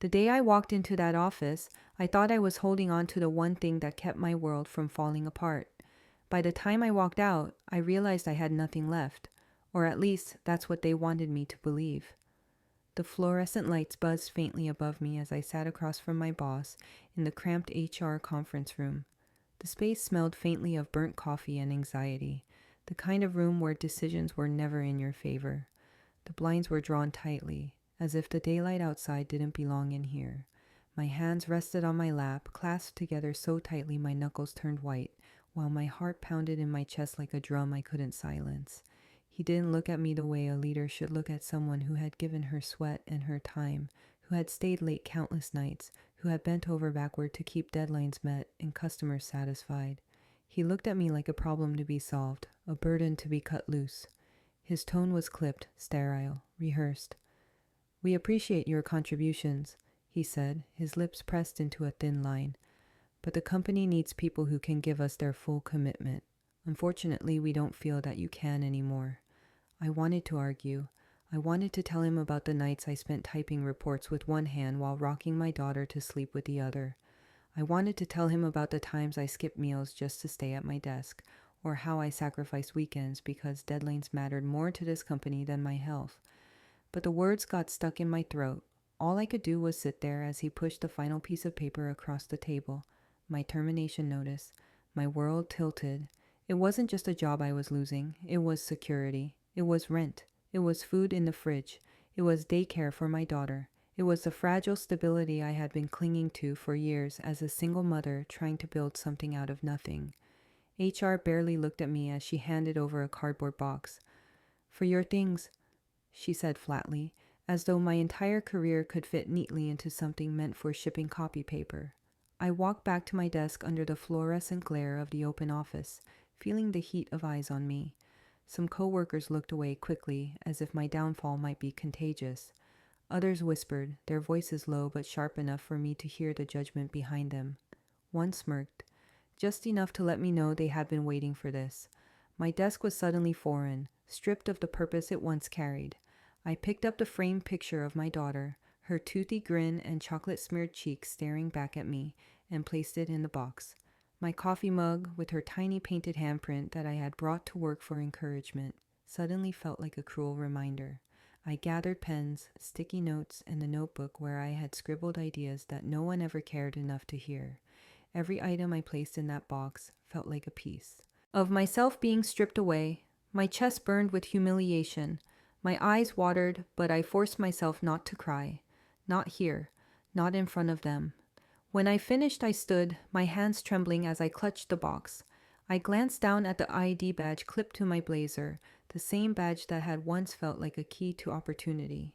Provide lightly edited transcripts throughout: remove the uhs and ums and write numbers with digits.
The day I walked into that office, I thought I was holding on to the one thing that kept my world from falling apart. By the time I walked out, I realized I had nothing left, or at least that's what they wanted me to believe. The fluorescent lights buzzed faintly above me as I sat across from my boss in the cramped HR conference room. The space smelled faintly of burnt coffee and anxiety, the kind of room where decisions were never in your favor. The blinds were drawn tightly, as if the daylight outside didn't belong in here. My hands rested on my lap, clasped together so tightly my knuckles turned white, while my heart pounded in my chest like a drum I couldn't silence. He didn't look at me the way a leader should look at someone who had given her sweat and her time, who had stayed late countless nights, who had bent over backward to keep deadlines met and customers satisfied. He looked at me like a problem to be solved, a burden to be cut loose. His tone was clipped, sterile, rehearsed. "We appreciate your contributions," he said, his lips pressed into a thin line. "But the company needs people who can give us their full commitment. Unfortunately, we don't feel that you can anymore." I wanted to argue. I wanted to tell him about the nights I spent typing reports with one hand while rocking my daughter to sleep with the other. I wanted to tell him about the times I skipped meals just to stay at my desk, or how I sacrificed weekends because deadlines mattered more to this company than my health. But the words got stuck in my throat. All I could do was sit there as he pushed the final piece of paper across the table. My termination notice. My world tilted. It wasn't just a job I was losing. It was security. It was rent. It was food in the fridge. It was daycare for my daughter. It was the fragile stability I had been clinging to for years as a single mother trying to build something out of nothing. HR barely looked at me as she handed over a cardboard box. "For your things," she said flatly, as though my entire career could fit neatly into something meant for shipping copy paper. I walked back to my desk under the fluorescent glare of the open office, feeling the heat of eyes on me. Some coworkers looked away quickly, as if my downfall might be contagious. Others whispered, their voices low but sharp enough for me to hear the judgment behind them. One smirked, just enough to let me know they had been waiting for this. My desk was suddenly foreign, stripped of the purpose it once carried. I picked up the framed picture of my daughter, her toothy grin and chocolate-smeared cheeks staring back at me, and placed it in the box. My coffee mug, with her tiny painted handprint that I had brought to work for encouragement, suddenly felt like a cruel reminder. I gathered pens, sticky notes, and the notebook where I had scribbled ideas that no one ever cared enough to hear. Every item I placed in that box felt like a piece of myself being stripped away. My chest burned with humiliation. My eyes watered, but I forced myself not to cry. Not here. Not in front of them. When I finished, I stood, my hands trembling as I clutched the box. I glanced down at the ID badge clipped to my blazer, the same badge that had once felt like a key to opportunity.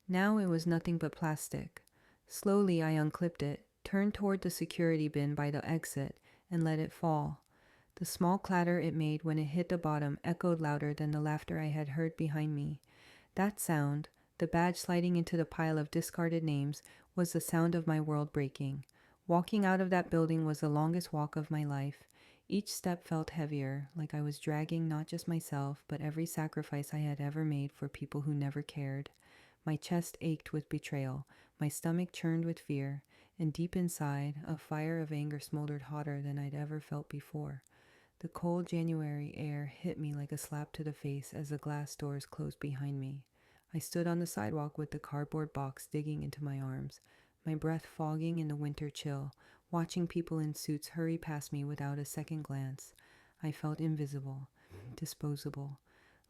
Now it was nothing but plastic. Slowly I unclipped it, turned toward the security bin by the exit, and let it fall. The small clatter it made when it hit the bottom echoed louder than the laughter I had heard behind me. That sound, the badge sliding into the pile of discarded names, was the sound of my world breaking. Walking out of that building was the longest walk of my life. Each step felt heavier, like I was dragging not just myself, but every sacrifice I had ever made for people who never cared. My chest ached with betrayal, my stomach churned with fear, and deep inside, a fire of anger smoldered hotter than I'd ever felt before. The cold January air hit me like a slap to the face as the glass doors closed behind me. I stood on the sidewalk with the cardboard box digging into my arms, my breath fogging in the winter chill, watching people in suits hurry past me without a second glance. I felt invisible, disposable,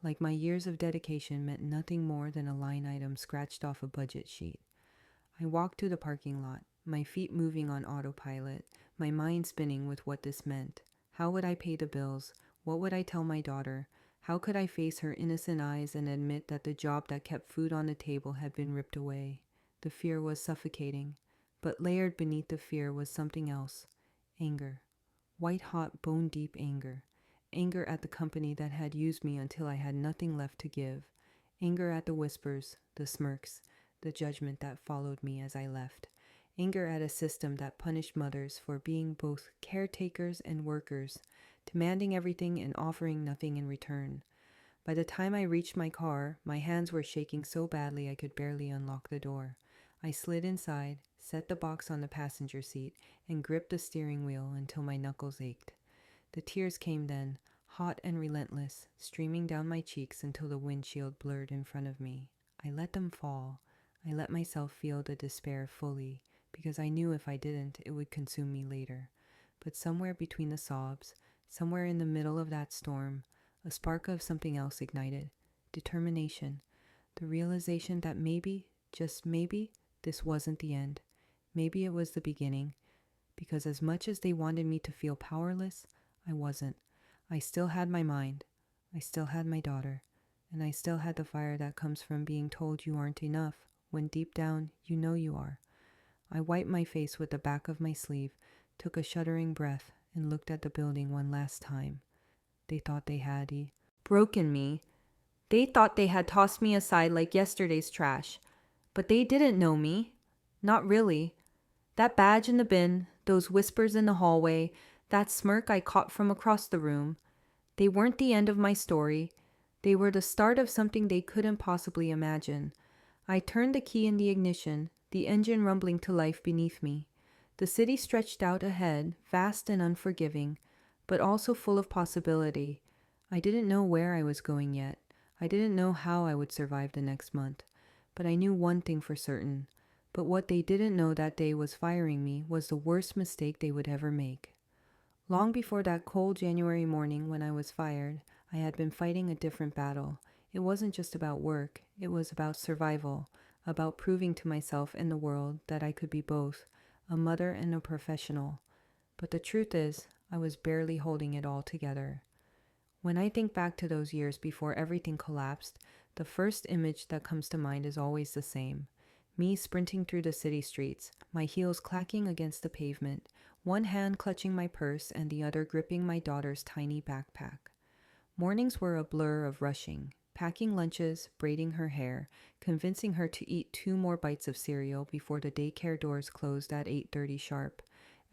like my years of dedication meant nothing more than a line item scratched off a budget sheet. I walked to the parking lot, my feet moving on autopilot, my mind spinning with what this meant. How would I pay the bills? What would I tell my daughter? How could I face her innocent eyes and admit that the job that kept food on the table had been ripped away? The fear was suffocating, but layered beneath the fear was something else. Anger. White-hot, bone-deep anger. Anger at the company that had used me until I had nothing left to give. Anger at the whispers, the smirks, the judgment that followed me as I left. Anger at a system that punished mothers for being both caretakers and workers, demanding everything and offering nothing in return. By the time I reached my car, my hands were shaking so badly I could barely unlock the door. I slid inside, set the box on the passenger seat, and gripped the steering wheel until my knuckles ached. The tears came then, hot and relentless, streaming down my cheeks until the windshield blurred in front of me. I let them fall. I let myself feel the despair fully, because I knew if I didn't, it would consume me later. But somewhere between the sobs, somewhere in the middle of that storm, a spark of something else ignited. Determination. The realization that maybe, just maybe, this wasn't the end. Maybe it was the beginning, because as much as they wanted me to feel powerless, I wasn't. I still had my mind. I still had my daughter. And I still had the fire that comes from being told you aren't enough, when deep down you know you are. I wiped my face with the back of my sleeve, took a shuddering breath, and looked at the building one last time. They thought they had broken me. They thought they had tossed me aside like yesterday's trash. But they didn't know me. Not really. That badge in the bin, those whispers in the hallway, that smirk I caught from across the room, they weren't the end of my story. They were the start of something they couldn't possibly imagine. I turned the key in the ignition, the engine rumbling to life beneath me. The city stretched out ahead, vast and unforgiving, but also full of possibility. I didn't know where I was going yet. I didn't know how I would survive the next month. But I knew one thing for certain. But what they didn't know that day was firing me was the worst mistake they would ever make. Long before that cold January morning when I was fired, I had been fighting a different battle. It wasn't just about work. It was about survival, about proving to myself and the world that I could be both, a mother and a professional. But the truth is, I was barely holding it all together. When I think back to those years before everything collapsed, the first image that comes to mind is always the same. Me sprinting through the city streets, my heels clacking against the pavement, one hand clutching my purse and the other gripping my daughter's tiny backpack. Mornings were a blur of rushing, packing lunches, braiding her hair, convincing her to eat 2 more bites of cereal before the daycare doors closed at 8:30 sharp.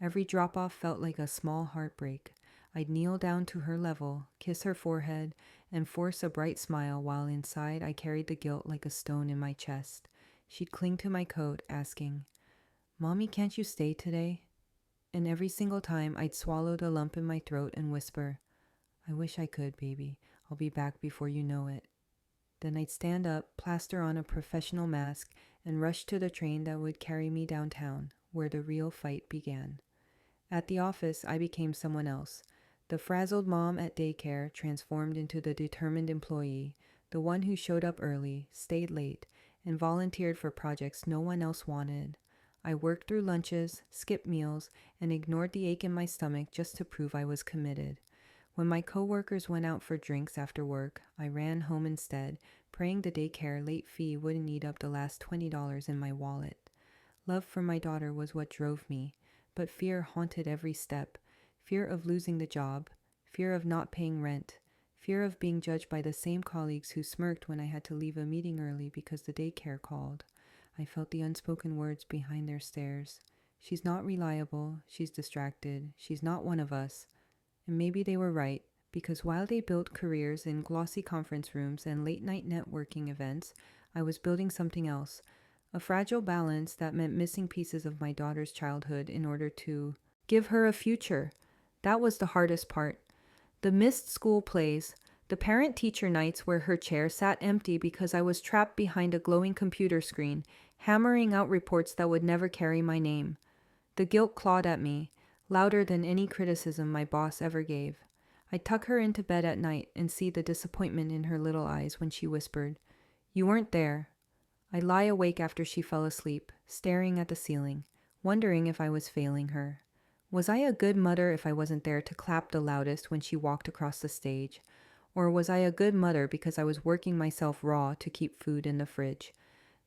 Every drop-off felt like a small heartbreak. I'd kneel down to her level, kiss her forehead, and force a bright smile while inside I carried the guilt like a stone in my chest. She'd cling to my coat, asking, "Mommy, can't you stay today?" And every single time I'd swallow the lump in my throat and whisper, "I wish I could, baby. I'll be back before you know it." Then I'd stand up, plaster on a professional mask, and rush to the train that would carry me downtown, where the real fight began. At the office, I became someone else. The frazzled mom at daycare transformed into the determined employee, the one who showed up early, stayed late, and volunteered for projects no one else wanted. I worked through lunches, skipped meals, and ignored the ache in my stomach just to prove I was committed. When my coworkers went out for drinks after work, I ran home instead, praying the daycare late fee wouldn't eat up the last $20 in my wallet. Love for my daughter was what drove me, but fear haunted every step. Fear of losing the job, fear of not paying rent, fear of being judged by the same colleagues who smirked when I had to leave a meeting early because the daycare called. I felt the unspoken words behind their stares. She's not reliable, she's distracted, she's not one of us. And maybe they were right, because while they built careers in glossy conference rooms and late-night networking events, I was building something else, a fragile balance that meant missing pieces of my daughter's childhood in order to give her a future. That was the hardest part. The missed school plays, the parent-teacher nights where her chair sat empty because I was trapped behind a glowing computer screen, hammering out reports that would never carry my name. The guilt clawed at me, louder than any criticism my boss ever gave. I'd tuck her into bed at night and see the disappointment in her little eyes when she whispered, "You weren't there." I'd lie awake after she fell asleep, staring at the ceiling, wondering if I was failing her. Was I a good mother if I wasn't there to clap the loudest when she walked across the stage? Or was I a good mother because I was working myself raw to keep food in the fridge?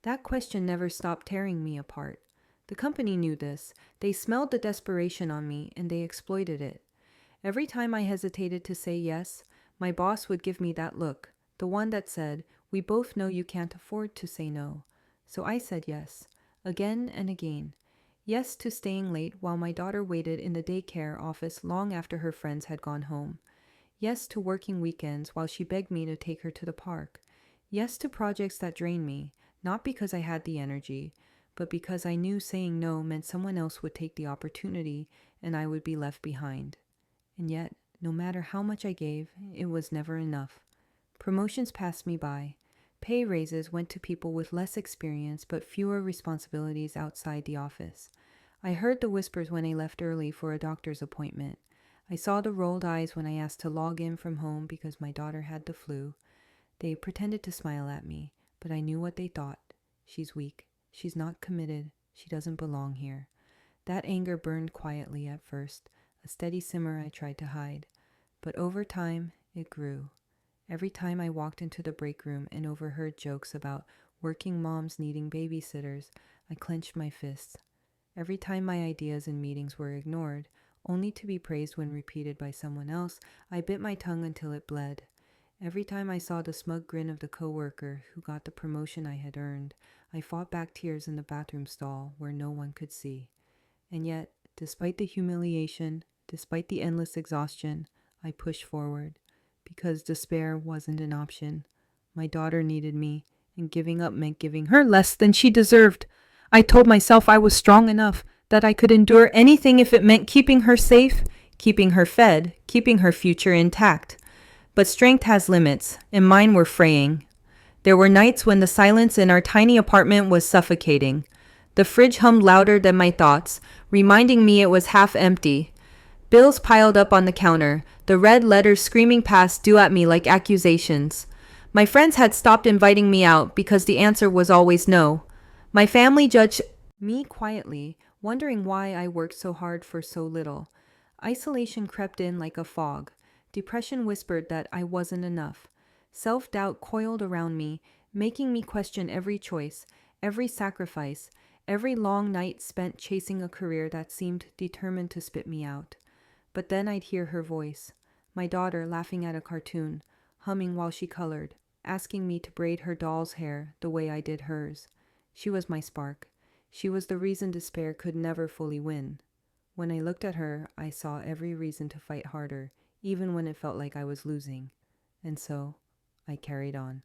That question never stopped tearing me apart. The company knew this. They smelled the desperation on me, and they exploited it. Every time I hesitated to say yes, my boss would give me that look, the one that said, "We both know you can't afford to say no." So I said yes, again and again. Yes to staying late while my daughter waited in the daycare office long after her friends had gone home. Yes to working weekends while she begged me to take her to the park. Yes to projects that drained me, not because I had the energy, but because I knew saying no meant someone else would take the opportunity and I would be left behind. And yet, no matter how much I gave, it was never enough. Promotions passed me by. Pay raises went to people with less experience but fewer responsibilities outside the office. I heard the whispers when I left early for a doctor's appointment. I saw the rolled eyes when I asked to log in from home because my daughter had the flu. They pretended to smile at me, but I knew what they thought. She's weak. She's not committed. She doesn't belong here. That anger burned quietly at first, a steady simmer I tried to hide. But over time, it grew. Every time I walked into the break room and overheard jokes about working moms needing babysitters, I clenched my fists. Every time my ideas in meetings were ignored, only to be praised when repeated by someone else, I bit my tongue until it bled. Every time I saw the smug grin of the coworker who got the promotion I had earned, I fought back tears in the bathroom stall where no one could see. And yet, despite the humiliation, despite the endless exhaustion, I pushed forward. Because despair wasn't an option. My daughter needed me, and giving up meant giving her less than she deserved. I told myself I was strong enough, that I could endure anything if it meant keeping her safe, keeping her fed, keeping her future intact. But strength has limits, and mine were fraying. There were nights when the silence in our tiny apartment was suffocating. The fridge hummed louder than my thoughts, reminding me it was half empty. Bills piled up on the counter, the red letters screaming past due at me like accusations. My friends had stopped inviting me out because the answer was always no. My family judged me quietly, wondering why I worked so hard for so little. Isolation crept in like a fog. Depression whispered that I wasn't enough. Self-doubt coiled around me, making me question every choice, every sacrifice, every long night spent chasing a career that seemed determined to spit me out. But then I'd hear her voice, my daughter laughing at a cartoon, humming while she colored, asking me to braid her doll's hair the way I did hers. She was my spark. She was the reason despair could never fully win. When I looked at her, I saw every reason to fight harder, even when it felt like I was losing. And so, I carried on,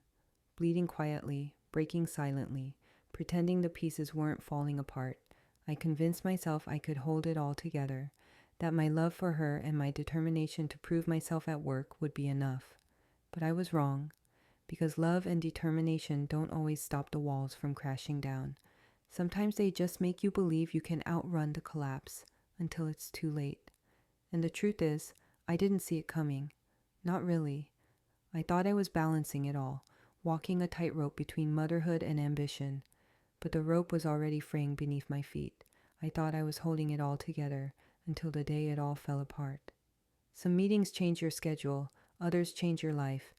bleeding quietly, breaking silently, pretending the pieces weren't falling apart. I convinced myself I could hold it all together, that my love for her and my determination to prove myself at work would be enough. But I was wrong, because love and determination don't always stop the walls from crashing down. Sometimes they just make you believe you can outrun the collapse until it's too late. And the truth is, I didn't see it coming. Not really. I thought I was balancing it all, walking a tightrope between motherhood and ambition. But the rope was already fraying beneath my feet. I thought I was holding it all together until the day it all fell apart. Some meetings change your schedule, others change your life.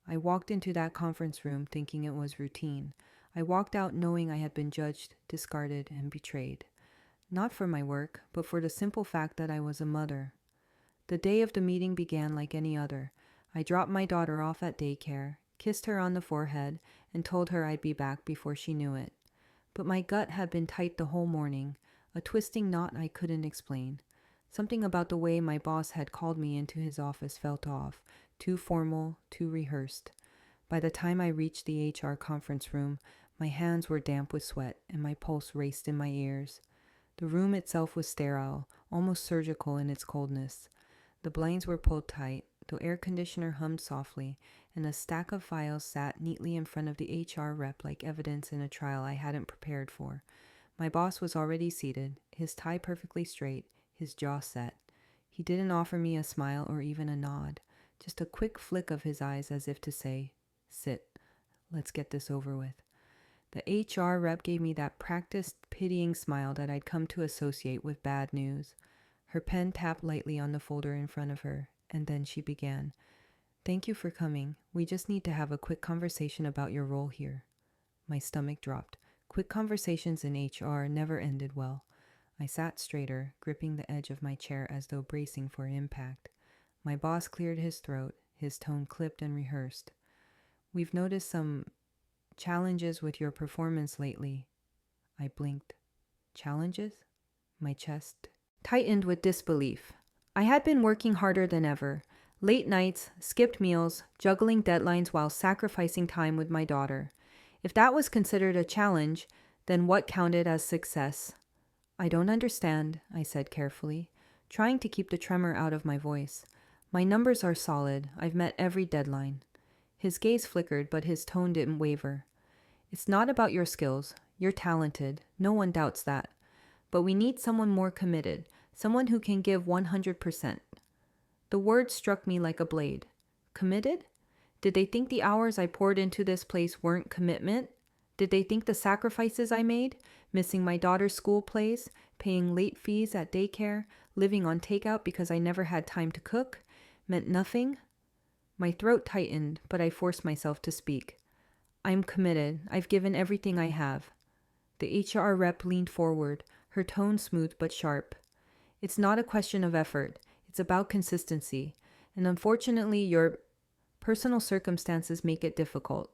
I walked into that conference room thinking it was routine. I walked out knowing I had been judged, discarded, and betrayed. Not for my work, but for the simple fact that I was a mother. The day of the meeting began like any other. I dropped my daughter off at daycare, kissed her on the forehead, and told her I'd be back before she knew it. But my gut had been tight the whole morning, a twisting knot I couldn't explain. Something about the way my boss had called me into his office felt off, too formal, too rehearsed. By the time I reached the HR conference room, my hands were damp with sweat and my pulse raced in my ears. The room itself was sterile, almost surgical in its coldness. The blinds were pulled tight, the air conditioner hummed softly, and a stack of files sat neatly in front of the HR rep like evidence in a trial I hadn't prepared for. My boss was already seated, his tie perfectly straight, his jaw set. He didn't offer me a smile or even a nod, just a quick flick of his eyes as if to say, "Sit, let's get this over with." The HR rep gave me that practiced, pitying smile that I'd come to associate with bad news. Her pen tapped lightly on the folder in front of her, and then she began. "Thank you for coming. We just need to have a quick conversation about your role here." My stomach dropped. Quick conversations in HR never ended well. I sat straighter, gripping the edge of my chair as though bracing for impact. My boss cleared his throat, his tone clipped and rehearsed. "We've noticed some challenges with your performance lately." I blinked. Challenges? My chest tightened with disbelief. I had been working harder than ever. Late nights, skipped meals, juggling deadlines while sacrificing time with my daughter. If that was considered a challenge, Then what counted as success? I don't understand, I said carefully, trying to keep the tremor out of my voice. My numbers are solid. I've met every deadline. His gaze flickered, but his tone didn't waver. It's not about your skills. You're talented. No one doubts that. But we need someone more committed, someone who can give 100%. The word struck me like a blade. Committed? Did they think the hours I poured into this place weren't commitment? Did they think the sacrifices I made, missing my daughter's school plays, paying late fees at daycare, living on takeout because I never had time to cook, meant nothing? My throat tightened, but I forced myself to speak. I'm committed. I've given everything I have. The HR rep leaned forward, her tone smooth but sharp. It's not a question of effort. It's about consistency. And unfortunately, your personal circumstances make it difficult.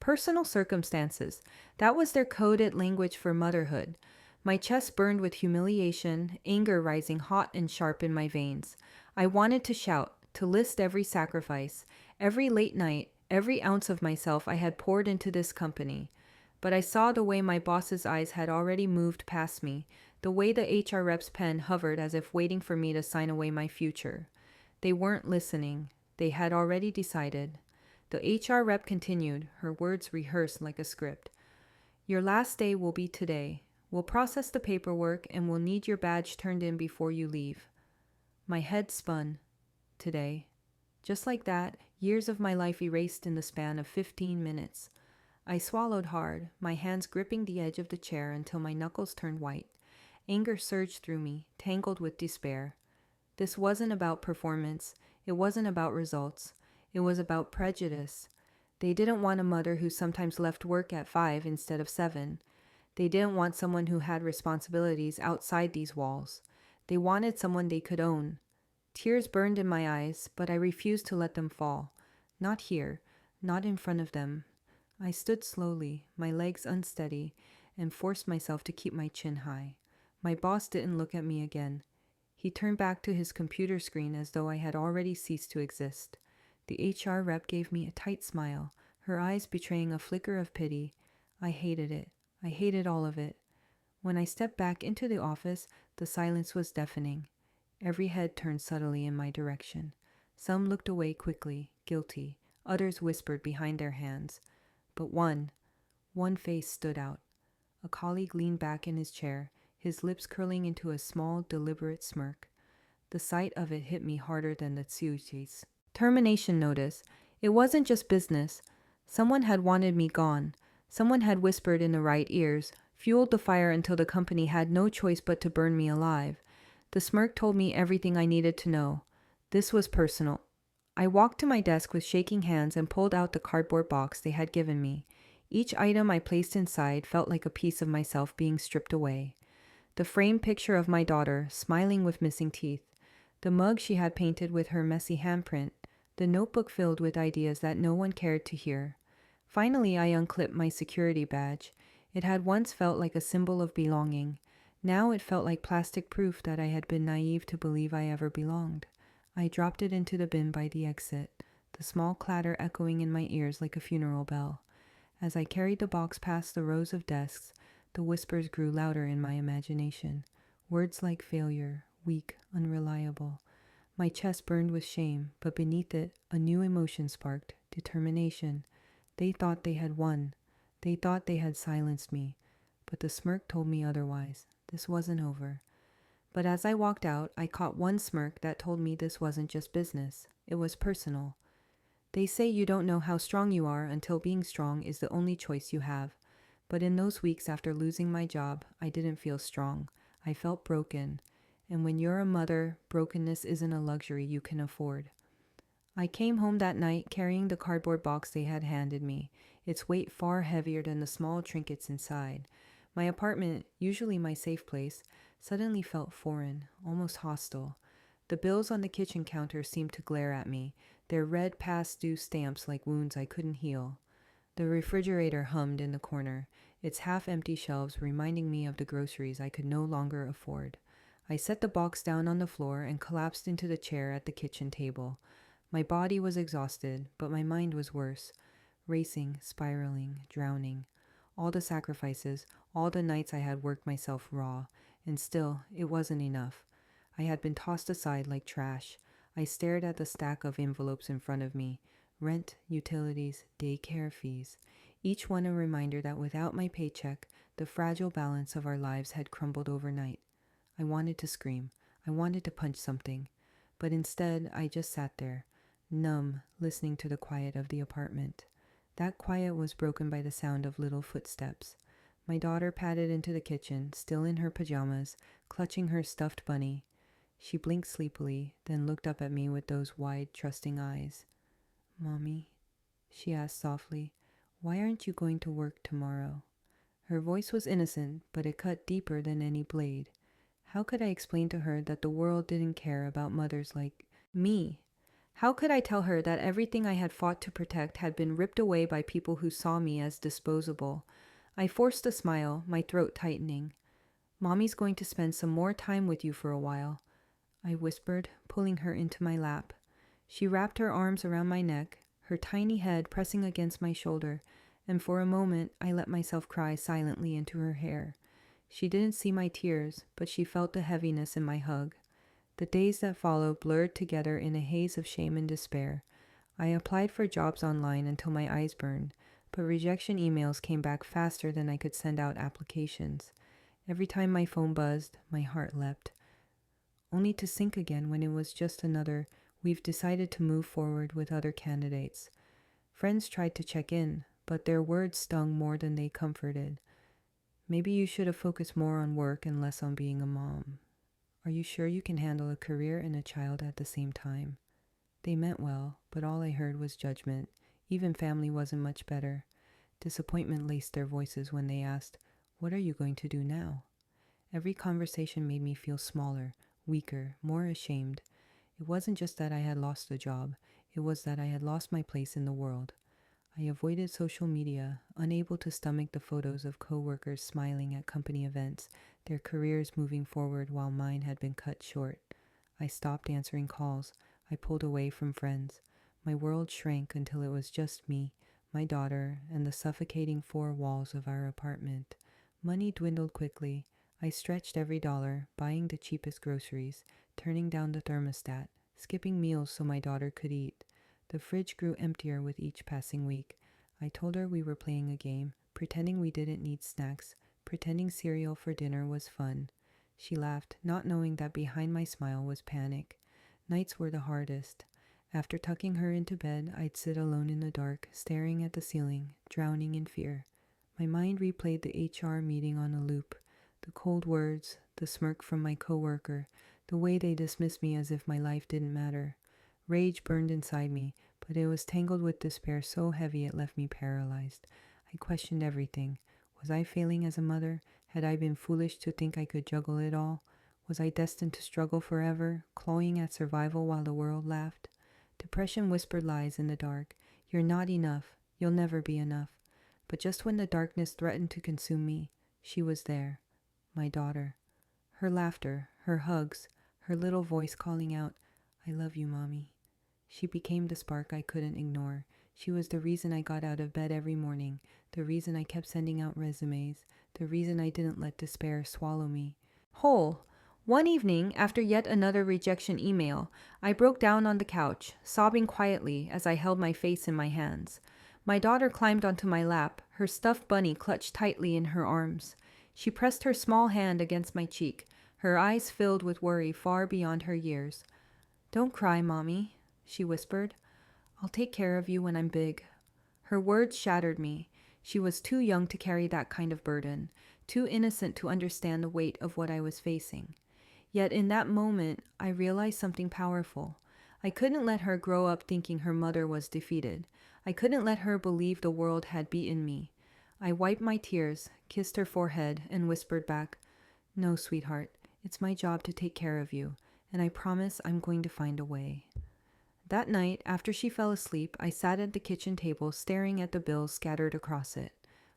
Personal circumstances. That was their coded language for motherhood. My chest burned with humiliation, anger rising hot and sharp in my veins. I wanted to shout, to list every sacrifice, every late night, every ounce of myself I had poured into this company. But I saw the way my boss's eyes had already moved past me, the way the HR rep's pen hovered as if waiting for me to sign away my future. They weren't listening. They had already decided. The HR rep continued, her words rehearsed like a script. Your last day will be today. We'll process the paperwork and we'll need your badge turned in before you leave. My head spun. Today. Just like that, years of my life erased in the span of 15 minutes. I swallowed hard, my hands gripping the edge of the chair until my knuckles turned white. Anger surged through me, tangled with despair. This wasn't about performance. It wasn't about results. It was about prejudice. They didn't want a mother who sometimes left work at 5 instead of 7. They didn't want someone who had responsibilities outside these walls. They wanted someone they could own. Tears burned in my eyes, but I refused to let them fall. Not here, not in front of them. I stood slowly, my legs unsteady, and forced myself to keep my chin high. My boss didn't look at me again. He turned back to his computer screen as though I had already ceased to exist. The HR rep gave me a tight smile, her eyes betraying a flicker of pity. I hated it. I hated all of it. When I stepped back into the office, the silence was deafening. Every head turned subtly in my direction. Some looked away quickly, guilty. Others whispered behind their hands. But one face stood out. A colleague leaned back in his chair, his lips curling into a small, deliberate smirk. The sight of it hit me harder than the Tsuchi's termination notice. It wasn't just business. Someone had wanted me gone. Someone had whispered in the right ears, fueled the fire until the company had no choice but to burn me alive. The smirk told me everything I needed to know. This was personal. I walked to my desk with shaking hands and pulled out the cardboard box they had given me. Each item I placed inside felt like a piece of myself being stripped away. The framed picture of my daughter, smiling with missing teeth. The mug she had painted with her messy handprint. The notebook filled with ideas that no one cared to hear. Finally, I unclipped my security badge. It had once felt like a symbol of belonging. Now it felt like plastic proof that I had been naive to believe I ever belonged. I dropped it into the bin by the exit, the small clatter echoing in my ears like a funeral bell. As I carried the box past the rows of desks, the whispers grew louder in my imagination. Words like failure, weak, unreliable. My chest burned with shame, but beneath it, a new emotion sparked, determination. They thought they had won. They thought they had silenced me. But the smirk told me otherwise. This wasn't over. But as I walked out, I caught one smirk that told me this wasn't just business. It was personal. They say you don't know how strong you are until being strong is the only choice you have. But in those weeks after losing my job, I didn't feel strong. I felt broken. And when you're a mother, brokenness isn't a luxury you can afford. I came home that night carrying the cardboard box they had handed me, its weight far heavier than the small trinkets inside. My apartment, usually my safe place, suddenly felt foreign, almost hostile. The bills on the kitchen counter seemed to glare at me, their red past due stamps like wounds I couldn't heal. The refrigerator hummed in the corner, its half-empty shelves reminding me of the groceries I could no longer afford. I set the box down on the floor and collapsed into the chair at the kitchen table. My body was exhausted, but my mind was worse. Racing, spiraling, drowning. All the sacrifices, all the nights I had worked myself raw, and still, it wasn't enough. I had been tossed aside like trash. I stared at the stack of envelopes in front of me: rent, utilities, daycare fees. Each one a reminder that without my paycheck, the fragile balance of our lives had crumbled overnight. I wanted to scream. I wanted to punch something. But instead, I just sat there, numb, listening to the quiet of the apartment. That quiet was broken by the sound of little footsteps. My daughter padded into the kitchen, still in her pajamas, clutching her stuffed bunny. She blinked sleepily, then looked up at me with those wide, trusting eyes. "Mommy," she asked softly, "why aren't you going to work tomorrow?" Her voice was innocent, but it cut deeper than any blade. How could I explain to her that the world didn't care about mothers like me? How could I tell her that everything I had fought to protect had been ripped away by people who saw me as disposable? I forced a smile, my throat tightening. "Mommy's going to spend some more time with you for a while," I whispered, pulling her into my lap. She wrapped her arms around my neck, her tiny head pressing against my shoulder, and for a moment I let myself cry silently into her hair. She didn't see my tears, but she felt the heaviness in my hug. The days that followed blurred together in a haze of shame and despair. I applied for jobs online until my eyes burned, but rejection emails came back faster than I could send out applications. Every time my phone buzzed, my heart leapt, only to sink again when it was just another, "We've decided to move forward with other candidates." Friends tried to check in, but their words stung more than they comforted. "Maybe you should have focused more on work and less on being a mom. Are you sure you can handle a career and a child at the same time?" They meant well, but all I heard was judgment. Even family wasn't much better. Disappointment laced their voices when they asked, "What are you going to do now?" Every conversation made me feel smaller, weaker, more ashamed. It wasn't just that I had lost the job, it was that I had lost my place in the world. I avoided social media, unable to stomach the photos of coworkers smiling at company events, their careers moving forward while mine had been cut short. I stopped answering calls. I pulled away from friends. My world shrank until it was just me, my daughter, and the suffocating four walls of our apartment. Money dwindled quickly. I stretched every dollar, buying the cheapest groceries, turning down the thermostat, skipping meals so my daughter could eat. The fridge grew emptier with each passing week. I told her we were playing a game, pretending we didn't need snacks, pretending cereal for dinner was fun. She laughed, not knowing that behind my smile was panic. Nights were the hardest. After tucking her into bed, I'd sit alone in the dark, staring at the ceiling, drowning in fear. My mind replayed the HR meeting on a loop. The cold words, the smirk from my coworker, the way they dismissed me as if my life didn't matter. Rage burned inside me, but it was tangled with despair so heavy it left me paralyzed. I questioned everything. Was I failing as a mother? Had I been foolish to think I could juggle it all? Was I destined to struggle forever, clawing at survival while the world laughed? Depression whispered lies in the dark. "You're not enough. You'll never be enough." But just when the darkness threatened to consume me, she was there. My daughter. Her laughter, her hugs, her little voice calling out, "I love you, Mommy." She became the spark I couldn't ignore. She was the reason I got out of bed every morning, the reason I kept sending out resumes, the reason I didn't let despair swallow me. Whole. One evening, after yet another rejection email, I broke down on the couch, sobbing quietly as I held my face in my hands. My daughter climbed onto my lap, her stuffed bunny clutched tightly in her arms. She pressed her small hand against my cheek, her eyes filled with worry far beyond her years. "Don't cry, Mommy," she whispered. "I'll take care of you when I'm big." Her words shattered me. She was too young to carry that kind of burden, too innocent to understand the weight of what I was facing. Yet in that moment, I realized something powerful. I couldn't let her grow up thinking her mother was defeated. I couldn't let her believe the world had beaten me. I wiped my tears, kissed her forehead, and whispered back, "No, sweetheart, it's my job to take care of you, and I promise I'm going to find a way." That night, after she fell asleep, I sat at the kitchen table staring at the bills scattered across it.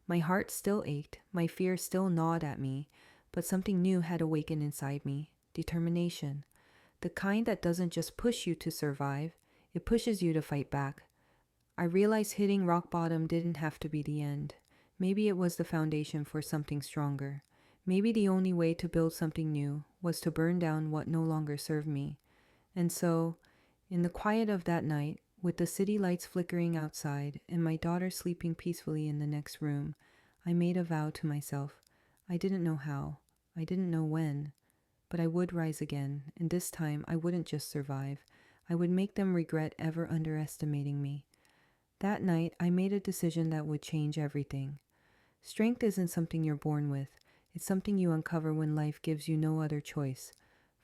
My heart still ached, my fear still gnawed at me, but something new had awakened inside me: determination. The kind that doesn't just push you to survive, it pushes you to fight back. I realized hitting rock bottom didn't have to be the end. Maybe it was the foundation for something stronger. Maybe the only way to build something new was to burn down what no longer served me. And so, in the quiet of that night, with the city lights flickering outside and my daughter sleeping peacefully in the next room, I made a vow to myself. I didn't know how, I didn't know when, but I would rise again, and this time I wouldn't just survive. I would make them regret ever underestimating me. That night, I made a decision that would change everything. Strength isn't something you're born with. It's something you uncover when life gives you no other choice.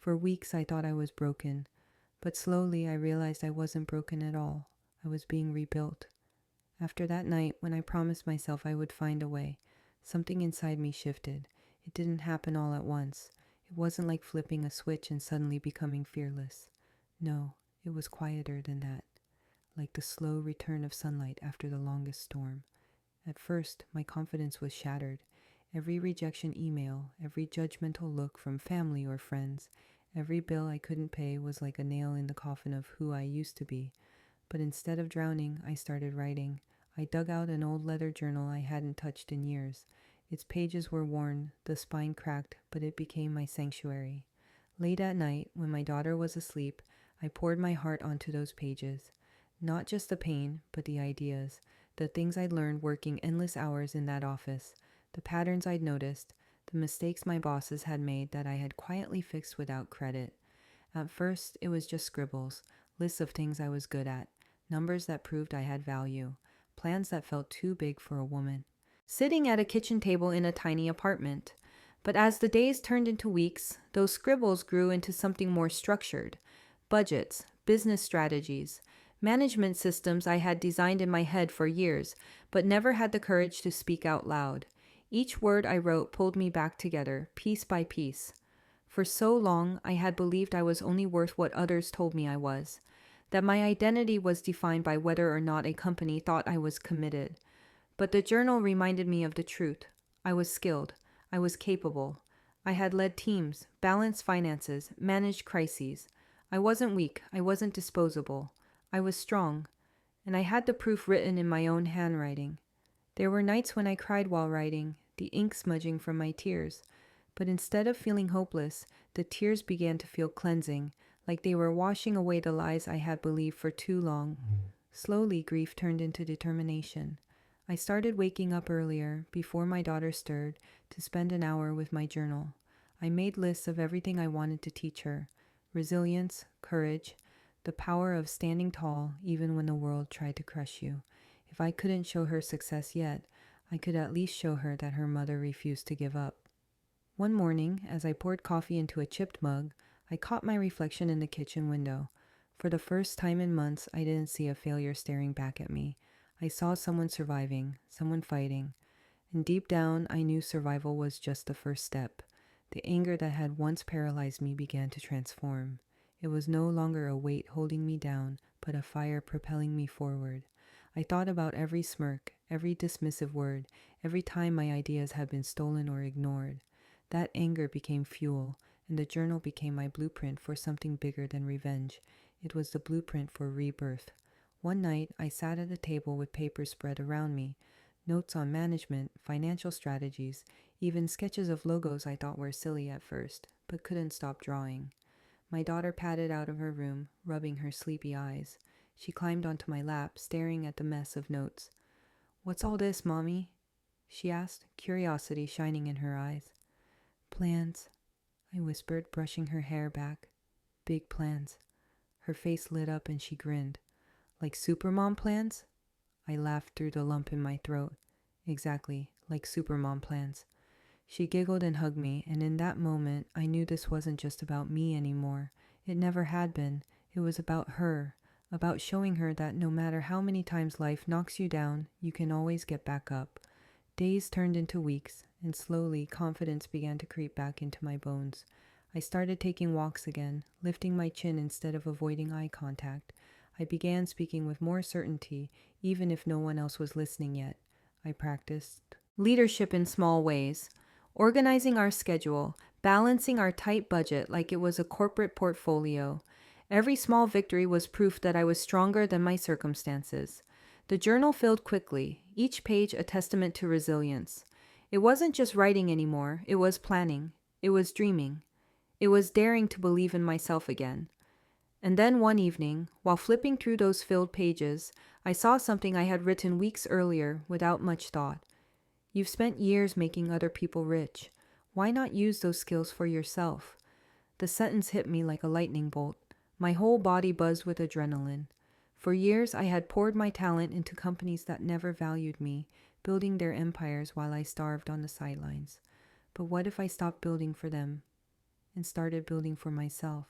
For weeks, I thought I was broken, but slowly I realized I wasn't broken at all. I was being rebuilt. After that night, when I promised myself I would find a way, something inside me shifted. It didn't happen all at once. It wasn't like flipping a switch and suddenly becoming fearless. No, it was quieter than that, like the slow return of sunlight after the longest storm. At first, my confidence was shattered. Every rejection email, every judgmental look from family or friends, every bill I couldn't pay was like a nail in the coffin of who I used to be. But instead of drowning, I started writing. I dug out an old leather journal I hadn't touched in years. Its pages were worn, the spine cracked, but it became my sanctuary. Late at night, when my daughter was asleep, I poured my heart onto those pages. Not just the pain, but the ideas, the things I'd learned working endless hours in that office, the patterns I'd noticed, the mistakes my bosses had made that I had quietly fixed without credit. At first, it was just scribbles, lists of things I was good at, numbers that proved I had value, plans that felt too big for a woman. Sitting at a kitchen table in a tiny apartment. But as the days turned into weeks, those scribbles grew into something more structured. Budgets, business strategies, management systems I had designed in my head for years, but never had the courage to speak out loud. Each word I wrote pulled me back together, piece by piece. For so long, I had believed I was only worth what others told me I was, that my identity was defined by whether or not a company thought I was committed. But the journal reminded me of the truth. I was skilled. I was capable. I had led teams, balanced finances, managed crises. I wasn't weak. I wasn't disposable. I was strong. And I had the proof written in my own handwriting. There were nights when I cried while writing, the ink smudging from my tears. But instead of feeling hopeless, the tears began to feel cleansing, like they were washing away the lies I had believed for too long. Slowly, grief turned into determination. I started waking up earlier, before my daughter stirred, to spend an hour with my journal. I made lists of everything I wanted to teach her: resilience, courage, the power of standing tall even when the world tried to crush you. If I couldn't show her success yet, I could at least show her that her mother refused to give up. One morning, as I poured coffee into a chipped mug, I caught my reflection in the kitchen window. For the first time in months, I didn't see a failure staring back at me. I saw someone surviving, someone fighting, and deep down, I knew survival was just the first step. The anger that had once paralyzed me began to transform. It was no longer a weight holding me down, but a fire propelling me forward. I thought about every smirk, every dismissive word, every time my ideas had been stolen or ignored. That anger became fuel, and the journal became my blueprint for something bigger than revenge. It was the blueprint for rebirth. One night, I sat at a table with papers spread around me, notes on management, financial strategies, even sketches of logos I thought were silly at first, but couldn't stop drawing. My daughter padded out of her room, rubbing her sleepy eyes. She climbed onto my lap, staring at the mess of notes. "What's all this, Mommy?" she asked, curiosity shining in her eyes. "Plans," I whispered, brushing her hair back. "Big plans." Her face lit up and she grinned. "Like Supermom plans?" I laughed through the lump in my throat. "Exactly, like Supermom plans." She giggled and hugged me, and in that moment, I knew this wasn't just about me anymore. It never had been. It was about her, about showing her that no matter how many times life knocks you down, you can always get back up. Days turned into weeks, and slowly confidence began to creep back into my bones. I started taking walks again, lifting my chin instead of avoiding eye contact. I began speaking with more certainty, even if no one else was listening yet. I practiced leadership in small ways, organizing our schedule, balancing our tight budget like it was a corporate portfolio. Every small victory was proof that I was stronger than my circumstances. The journal filled quickly. each page a testament to resilience. It wasn't just writing anymore, it was planning. It was dreaming. It was daring to believe in myself again. And then one evening, while flipping through those filled pages, I saw something I had written weeks earlier without much thought. You've spent years making other people rich. Why not use those skills for yourself? The sentence hit me like a lightning bolt. My whole body buzzed with adrenaline. For years, I had poured my talent into companies that never valued me, building their empires while I starved on the sidelines. But what if I stopped building for them and started building for myself?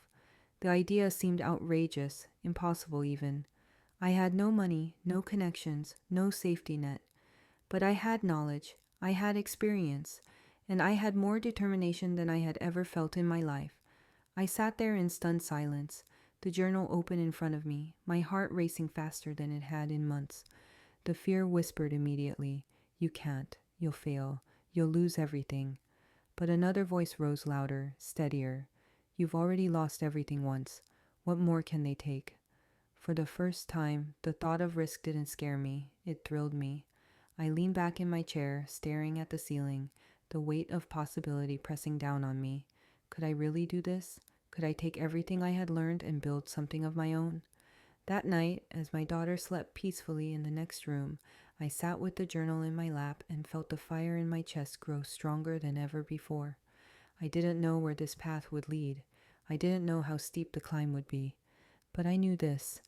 The idea seemed outrageous, impossible even. I had no money, no connections, no safety net. But I had knowledge, I had experience, and I had more determination than I had ever felt in my life. I sat there in stunned silence, the journal open in front of me, my heart racing faster than it had in months. The fear whispered immediately, "You can't, you'll fail, you'll lose everything." But another voice rose louder, steadier. "You've already lost everything once. What more can they take?" For the first time, the thought of risk didn't scare me, it thrilled me. I leaned back in my chair, staring at the ceiling, the weight of possibility pressing down on me. Could I really do this? Could I take everything I had learned and build something of my own? That night, as my daughter slept peacefully in the next room, I sat with the journal in my lap and felt the fire in my chest grow stronger than ever before. I didn't know where this path would lead. I didn't know how steep the climb would be. But I knew this.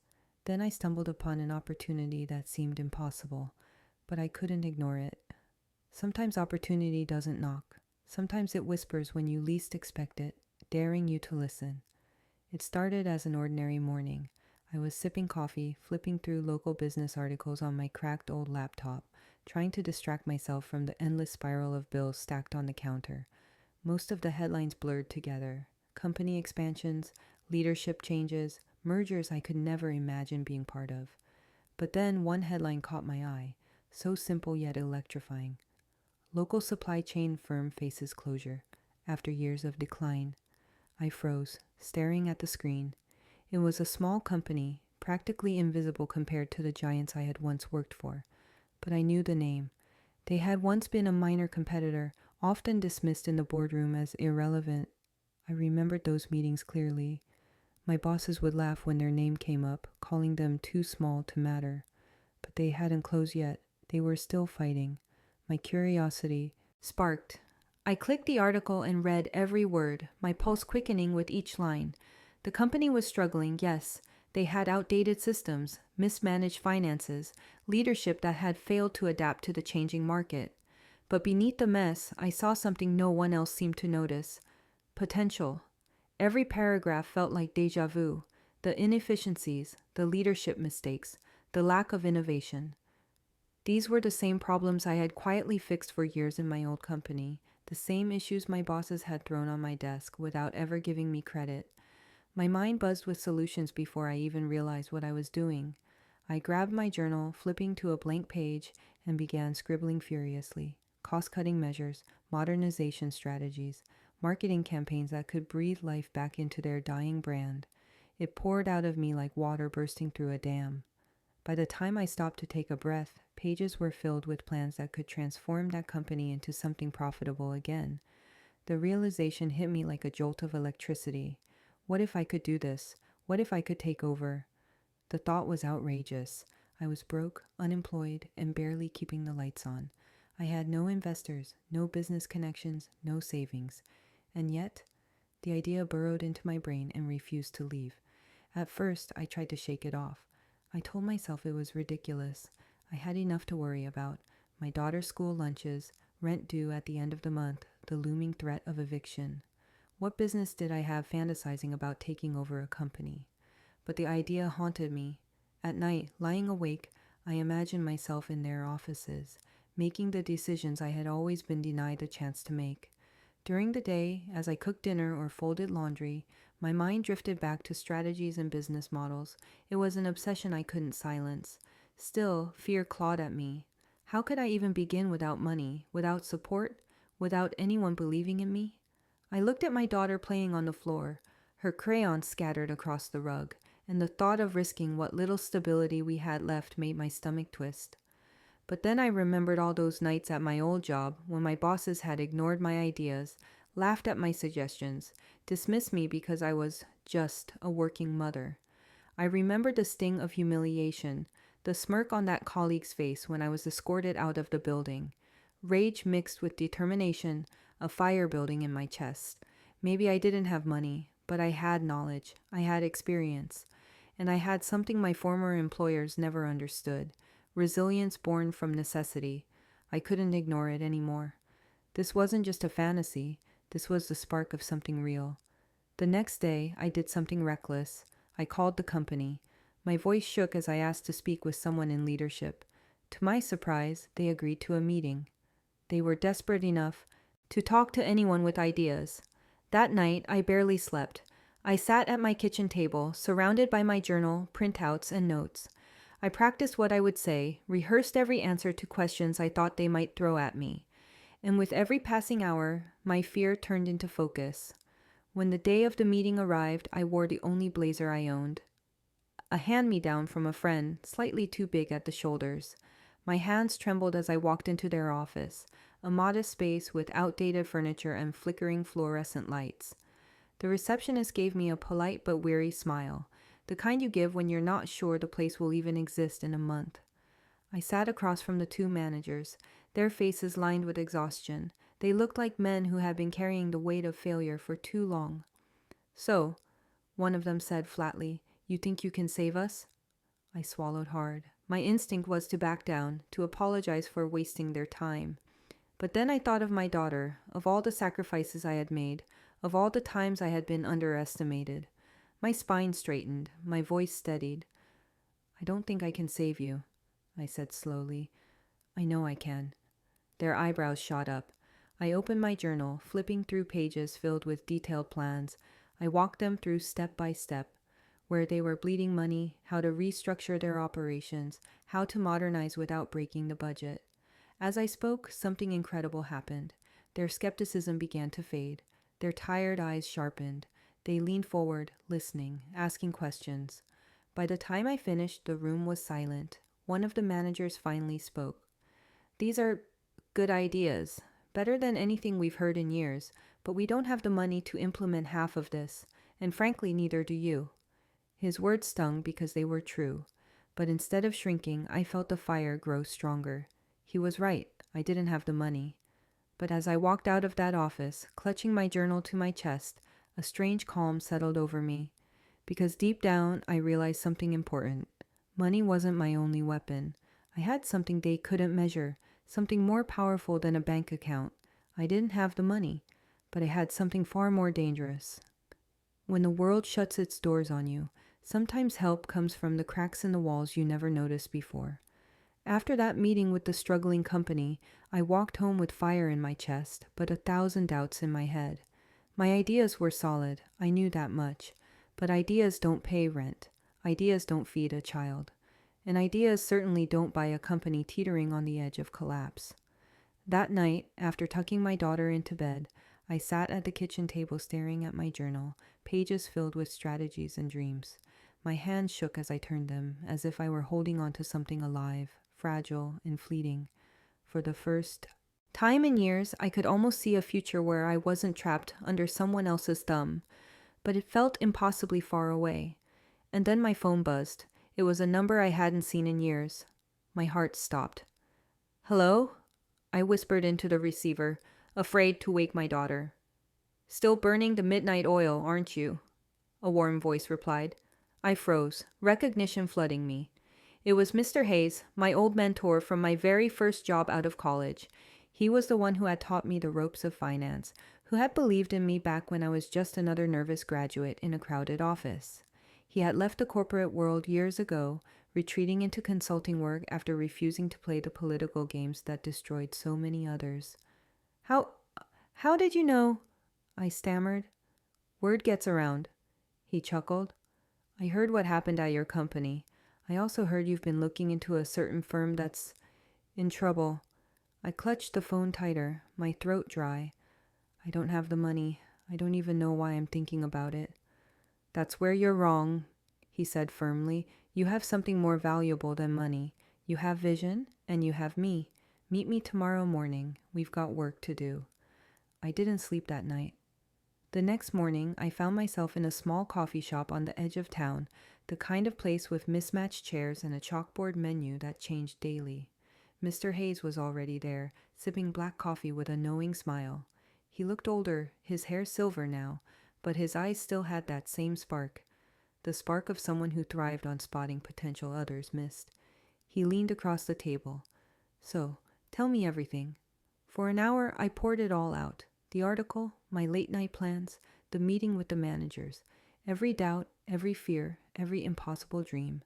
Then I stumbled upon an opportunity that seemed impossible, but I couldn't ignore it. Sometimes opportunity doesn't knock. Sometimes it whispers when you least expect it, daring you to listen. It started as an ordinary morning. I was sipping coffee, flipping through local business articles on my cracked old laptop, trying to distract myself from the endless spiral of bills stacked on the counter. Most of the headlines blurred together. Company expansions, leadership changes, mergers I could never imagine being part of. But then one headline caught my eye, so simple yet electrifying. Local supply chain firm faces closure after years of decline. I froze, staring at the screen. It was a small company, practically invisible compared to the giants I had once worked for. But I knew the name. They had once been a minor competitor, often dismissed in the boardroom as irrelevant. I remembered those meetings clearly. My bosses would laugh when their name came up, calling them too small to matter. But they hadn't closed yet. They were still fighting. My curiosity sparked. I clicked the article and read every word, my pulse quickening with each line. The company was struggling, yes. They had outdated systems, mismanaged finances, leadership that had failed to adapt to the changing market. But beneath the mess, I saw something no one else seemed to notice. Potential. Every paragraph felt like déjà vu. The inefficiencies, the leadership mistakes, the lack of innovation. These were the same problems I had quietly fixed for years in my old company, the same issues my bosses had thrown on my desk without ever giving me credit. My mind buzzed with solutions before I even realized what I was doing. I grabbed my journal, flipping to a blank page, and began scribbling furiously. Cost-cutting measures, modernization strategies, marketing campaigns that could breathe life back into their dying brand. It poured out of me like water bursting through a dam. By the time I stopped to take a breath, pages were filled with plans that could transform that company into something profitable again. The realization hit me like a jolt of electricity. What if I could do this? What if I could take over? The thought was outrageous. I was broke, unemployed, and barely keeping the lights on. I had no investors, no business connections, no savings. And yet, the idea burrowed into my brain and refused to leave. At first, I tried to shake it off. I told myself it was ridiculous. I had enough to worry about. My daughter's school lunches, rent due at the end of the month, the looming threat of eviction. What business did I have fantasizing about taking over a company? But the idea haunted me. At night, lying awake, I imagined myself in their offices, making the decisions I had always been denied the chance to make. During the day, as I cooked dinner or folded laundry, my mind drifted back to strategies and business models. It was an obsession I couldn't silence. Still, fear clawed at me. How could I even begin without money, without support, without anyone believing in me? I looked at my daughter playing on the floor, her crayons scattered across the rug, and the thought of risking what little stability we had left made my stomach twist. But then I remembered all those nights at my old job when my bosses had ignored my ideas, laughed at my suggestions, dismissed me because I was just a working mother. I remembered the sting of humiliation, the smirk on that colleague's face when I was escorted out of the building. Rage mixed with determination, a fire building in my chest. Maybe I didn't have money, but I had knowledge, I had experience, and I had something my former employers never understood: resilience born from necessity. I couldn't ignore it anymore. This wasn't just a fantasy, this was the spark of something real. The next day, I did something reckless. I called the company. My voice shook as I asked to speak with someone in leadership. To my surprise, they agreed to a meeting. They were desperate enough to talk to anyone with ideas. That night, I barely slept. I sat at my kitchen table, surrounded by my journal, printouts, and notes. I practiced what I would say, rehearsed every answer to questions I thought they might throw at me. And with every passing hour, my fear turned into focus. When the day of the meeting arrived, I wore the only blazer I owned, a hand-me-down from a friend, slightly too big at the shoulders. My hands trembled as I walked into their office, a modest space with outdated furniture and flickering fluorescent lights. The receptionist gave me a polite but weary smile, the kind you give when you're not sure the place will even exist in a month. I sat across from the two managers, their faces lined with exhaustion. They looked like men who had been carrying the weight of failure for too long. "So," one of them said flatly, "you think you can save us?" I swallowed hard. My instinct was to back down, to apologize for wasting their time. But then I thought of my daughter, of all the sacrifices I had made, of all the times I had been underestimated. My spine straightened, my voice steadied. "I don't think I can save you," I said slowly. "I know I can." Their eyebrows shot up. I opened my journal, flipping through pages filled with detailed plans. I walked them through step by step, where they were bleeding money, how to restructure their operations, how to modernize without breaking the budget. As I spoke, something incredible happened. Their skepticism began to fade. Their tired eyes sharpened. They leaned forward, listening, asking questions. By the time I finished, the room was silent. One of the managers finally spoke. "These are good ideas, better than anything we've heard in years, but we don't have the money to implement half of this, and frankly, neither do you." His words stung because they were true, but instead of shrinking, I felt the fire grow stronger. He was right, I didn't have the money. But as I walked out of that office, clutching my journal to my chest, a strange calm settled over me, because deep down I realized something important. Money wasn't my only weapon. I had something they couldn't measure, something more powerful than a bank account. I didn't have the money, but I had something far more dangerous. When the world shuts its doors on you, sometimes help comes from the cracks in the walls you never noticed before. After that meeting with the struggling company, I walked home with fire in my chest, but 1,000 doubts in my head. My ideas were solid, I knew that much, but ideas don't pay rent. Ideas don't feed a child. And ideas certainly don't buy a company teetering on the edge of collapse. That night, after tucking my daughter into bed, I sat at the kitchen table staring at my journal, pages filled with strategies and dreams. My hands shook as I turned them, as if I were holding on to something alive, fragile, and fleeting. For the first time in years, I could almost see a future where I wasn't trapped under someone else's thumb, but it felt impossibly far away. And then my phone buzzed. It was a number I hadn't seen in years. My heart stopped. "Hello?" I whispered into the receiver, afraid to wake my daughter. "Still burning the midnight oil, aren't you?" a warm voice replied. I froze, recognition flooding me. It was Mr. Hayes, my old mentor from my very first job out of college. He was the one who had taught me the ropes of finance, who had believed in me back when I was just another nervous graduate in a crowded office. He had left the corporate world years ago, retreating into consulting work after refusing to play the political games that destroyed so many others. How did you know?" I stammered. "Word gets around." He chuckled. "I heard what happened at your company. I also heard you've been looking into a certain firm that's in trouble." I clutched the phone tighter, my throat dry. "I don't have the money. I don't even know why I'm thinking about it." "That's where you're wrong," he said firmly. "You have something more valuable than money. You have vision, and you have me. Meet me tomorrow morning. We've got work to do. I didn't sleep that night. The next morning, I found myself in a small coffee shop on the edge of town, the kind of place with mismatched chairs and a chalkboard menu that changed daily. Mr. Hayes was already there, sipping black coffee with a knowing smile. He looked older, his hair silver now, but his eyes still had that same spark, the spark of someone who thrived on spotting potential others missed. He leaned across the table. So, tell me everything. For an hour, I poured it all out. The article, my late-night plans, the meeting with the managers, every doubt, every fear, every impossible dream.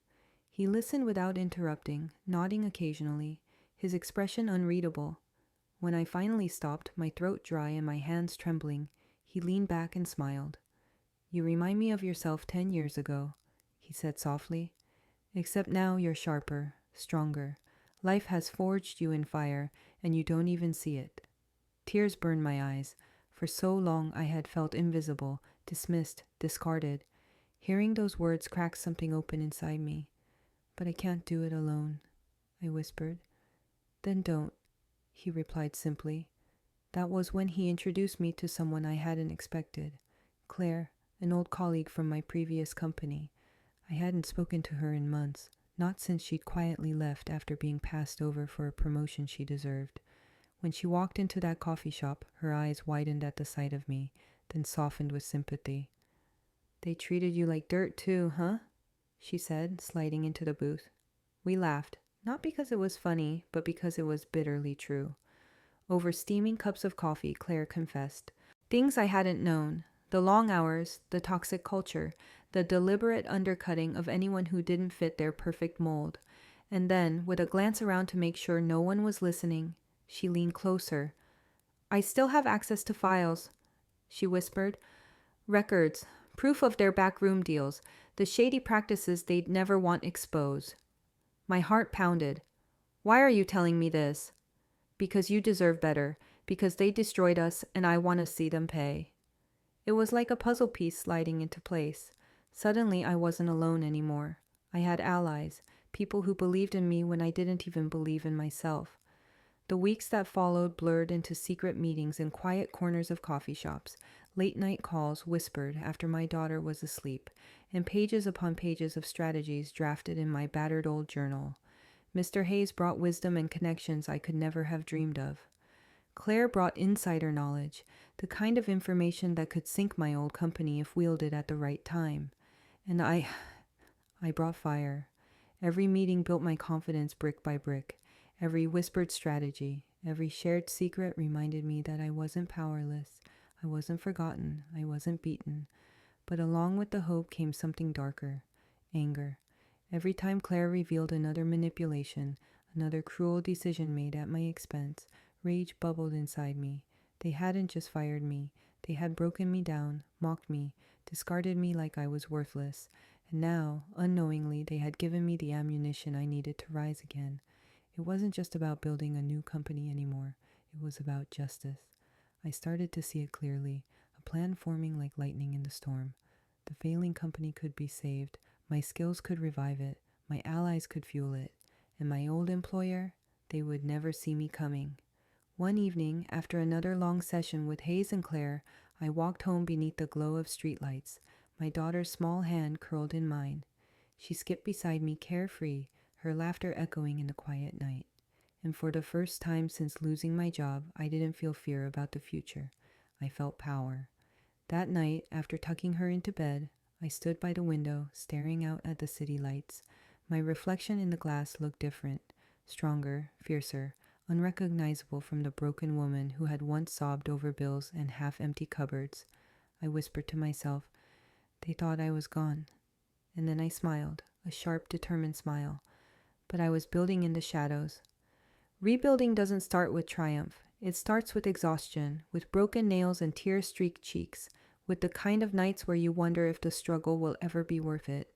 He listened without interrupting, nodding occasionally, his expression unreadable. When I finally stopped, my throat dry and my hands trembling, he leaned back and smiled. You remind me of yourself 10 years ago, he said softly. Except now you're sharper, stronger. Life has forged you in fire, and you don't even see it. Tears burned my eyes. For so long I had felt invisible, dismissed, discarded. Hearing those words cracked something open inside me. But I can't do it alone, I whispered. Then don't, he replied simply. That was when he introduced me to someone I hadn't expected. Claire, an old colleague from my previous company. I hadn't spoken to her in months, not since she'd quietly left after being passed over for a promotion she deserved. When she walked into that coffee shop, her eyes widened at the sight of me, then softened with sympathy. They treated you like dirt too, huh? She said, sliding into the booth. We laughed, not because it was funny, but because it was bitterly true. Over steaming cups of coffee, Claire confessed. Things I hadn't known. The long hours, the toxic culture, the deliberate undercutting of anyone who didn't fit their perfect mold. And then, with a glance around to make sure no one was listening, she leaned closer. I still have access to files, she whispered. Records, proof of their backroom deals, the shady practices they'd never want exposed. My heart pounded. Why are you telling me this? Because you deserve better, because they destroyed us and I want to see them pay. It was like a puzzle piece sliding into place. Suddenly I wasn't alone anymore. I had allies, people who believed in me when I didn't even believe in myself. The weeks that followed blurred into secret meetings in quiet corners of coffee shops, late-night calls whispered after my daughter was asleep, and pages upon pages of strategies drafted in my battered old journal. Mr. Hayes brought wisdom and connections I could never have dreamed of. Claire brought insider knowledge, the kind of information that could sink my old company if wielded at the right time. And I brought fire. Every meeting built my confidence brick by brick. Every whispered strategy, every shared secret reminded me that I wasn't powerless, I wasn't forgotten, I wasn't beaten. But along with the hope came something darker, anger. Every time Claire revealed another manipulation, another cruel decision made at my expense, rage bubbled inside me. They hadn't just fired me, they had broken me down, mocked me, discarded me like I was worthless. And now, unknowingly, they had given me the ammunition I needed to rise again. It wasn't just about building a new company anymore. It was about justice. I started to see it clearly, a plan forming like lightning in the storm. The failing company could be saved, my skills could revive it, my allies could fuel it, and my old employer, they would never see me coming. One evening, after another long session with Hayes and Claire, I walked home beneath the glow of streetlights, my daughter's small hand curled in mine. She skipped beside me carefree, her laughter echoing in the quiet night. And for the first time since losing my job, I didn't feel fear about the future. I felt power. That night, after tucking her into bed, I stood by the window, staring out at the city lights. My reflection in the glass looked different, stronger, fiercer, unrecognizable from the broken woman who had once sobbed over bills and half-empty cupboards. I whispered to myself, they thought I was gone. And then I smiled, a sharp, determined smile. But I was building in the shadows. Rebuilding doesn't start with triumph. It starts with exhaustion, with broken nails and tear-streaked cheeks, with the kind of nights where you wonder if the struggle will ever be worth it.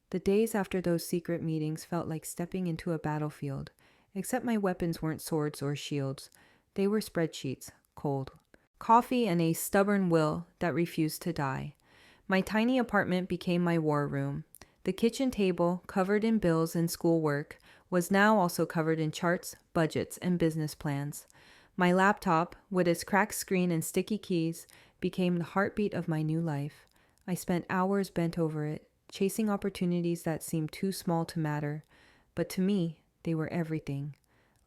The days after those secret meetings felt like stepping into a battlefield, except my weapons weren't swords or shields. They were spreadsheets, cold. Coffee and a stubborn will that refused to die. My tiny apartment became my war room. The kitchen table, covered in bills and schoolwork, was now also covered in charts, budgets, and business plans. My laptop, with its cracked screen and sticky keys, became the heartbeat of my new life. I spent hours bent over it, chasing opportunities that seemed too small to matter, but to me, they were everything.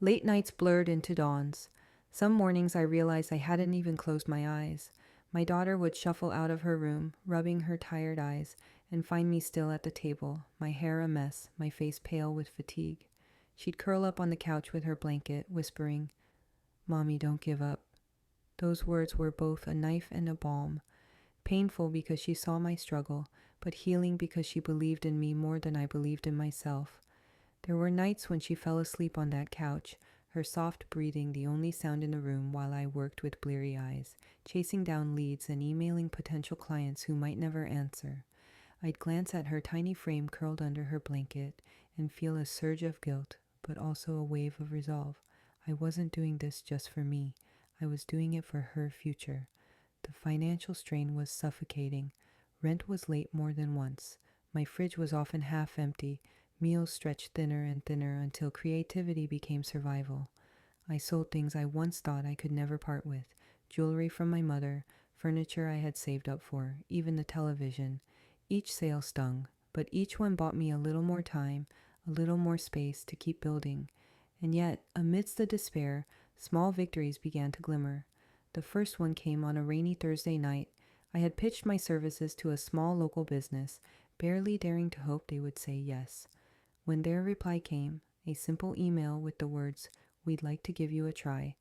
Late nights blurred into dawns. Some mornings I realized I hadn't even closed my eyes. My daughter would shuffle out of her room, rubbing her tired eyes, and find me still at the table, my hair a mess, my face pale with fatigue. She'd curl up on the couch with her blanket, whispering, "Mommy, don't give up." Those words were both a knife and a balm. Painful because she saw my struggle, but healing because she believed in me more than I believed in myself. There were nights when she fell asleep on that couch, her soft breathing the only sound in the room while I worked with bleary eyes, chasing down leads and emailing potential clients who might never answer. I'd glance at her tiny frame curled under her blanket and feel a surge of guilt, but also a wave of resolve. I wasn't doing this just for me. I was doing it for her future. The financial strain was suffocating. Rent was late more than once. My fridge was often half empty. Meals stretched thinner and thinner until creativity became survival. I sold things I once thought I could never part with. Jewelry from my mother, furniture I had saved up for, even the television. Each sale stung, but each one bought me a little more time, a little more space to keep building. And yet, amidst the despair, small victories began to glimmer. The first one came on a rainy Thursday night. I had pitched my services to a small local business, barely daring to hope they would say yes. When their reply came, a simple email with the words, "We'd like to give you a try,"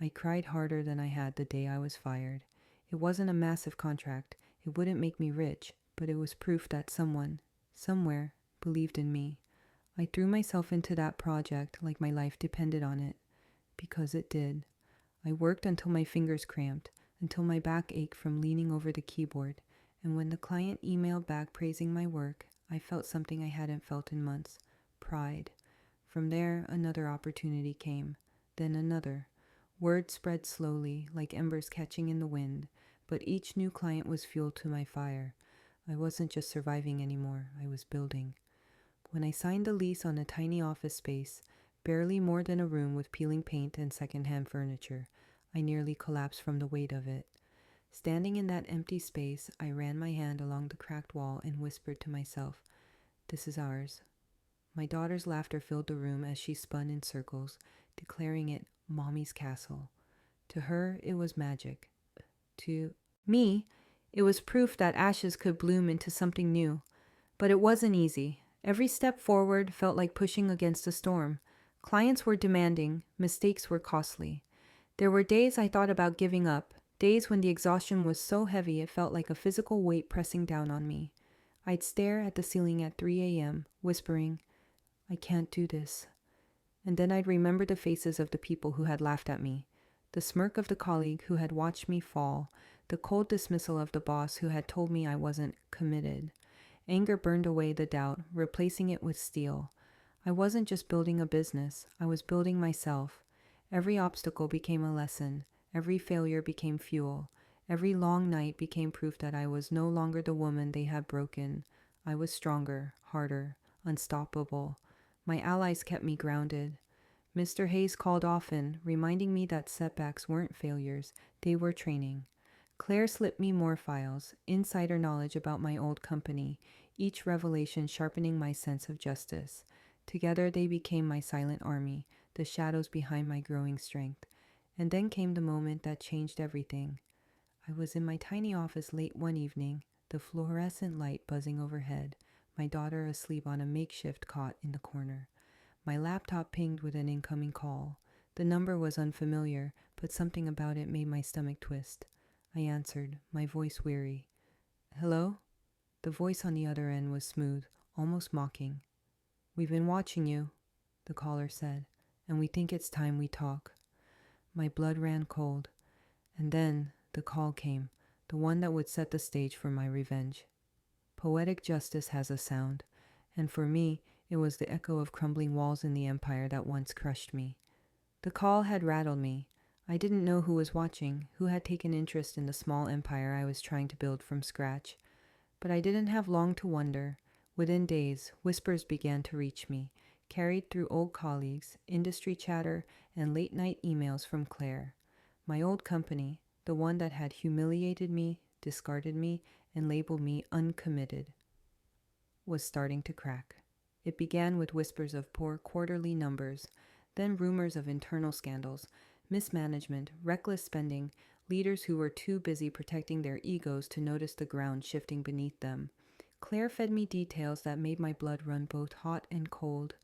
I cried harder than I had the day I was fired. It wasn't a massive contract. It wouldn't make me rich, but it was proof that someone, somewhere, believed in me. I threw myself into that project like my life depended on it, because it did. I worked until my fingers cramped, until my back ached from leaning over the keyboard, and when the client emailed back praising my work, I felt something I hadn't felt in months: pride. From there, another opportunity came, then another. Word spread slowly, like embers catching in the wind, but each new client was fuel to my fire. I wasn't just surviving anymore, I was building. When I signed the lease on a tiny office space, barely more than a room with peeling paint and secondhand furniture, I nearly collapsed from the weight of it. Standing in that empty space, I ran my hand along the cracked wall and whispered to myself, "This is ours." My daughter's laughter filled the room as she spun in circles, declaring it Mommy's castle. To her, it was magic. To me, it was proof that ashes could bloom into something new. But it wasn't easy. Every step forward felt like pushing against a storm. Clients were demanding, mistakes were costly. There were days I thought about giving up, days when the exhaustion was so heavy it felt like a physical weight pressing down on me. I'd stare at the ceiling at 3 a.m., whispering, "I can't do this." And then I'd remember the faces of the people who had laughed at me, the smirk of the colleague who had watched me fall, the cold dismissal of the boss who had told me I wasn't committed. Anger burned away the doubt, replacing it with steel. I wasn't just building a business, I was building myself. Every obstacle became a lesson, every failure became fuel, every long night became proof that I was no longer the woman they had broken. I was stronger, harder, unstoppable. My allies kept me grounded. Mr. Hayes called often, reminding me that setbacks weren't failures, they were training. Claire slipped me more files, insider knowledge about my old company, each revelation sharpening my sense of justice. Together they became my silent army, the shadows behind my growing strength. And then came the moment that changed everything. I was in my tiny office late one evening, the fluorescent light buzzing overhead, my daughter asleep on a makeshift cot in the corner. My laptop pinged with an incoming call. The number was unfamiliar, but something about it made my stomach twist. I answered, my voice weary. "Hello?" The voice on the other end was smooth, almost mocking. "We've been watching you," the caller said, "and we think it's time we talk." My blood ran cold. And then the call came, the one that would set the stage for my revenge. Poetic justice has a sound, and for me, it was the echo of crumbling walls in the empire that once crushed me. The call had rattled me. I didn't know who was watching, who had taken interest in the small empire I was trying to build from scratch. But I didn't have long to wonder. Within days, whispers began to reach me, carried through old colleagues, industry chatter, and late-night emails from Claire. My old company, the one that had humiliated me, discarded me, and labeled me uncommitted, was starting to crack. It began with whispers of poor quarterly numbers, then rumors of internal scandals, mismanagement, reckless spending, leaders who were too busy protecting their egos to notice the ground shifting beneath them. Claire fed me details that made my blood run both hot and cold.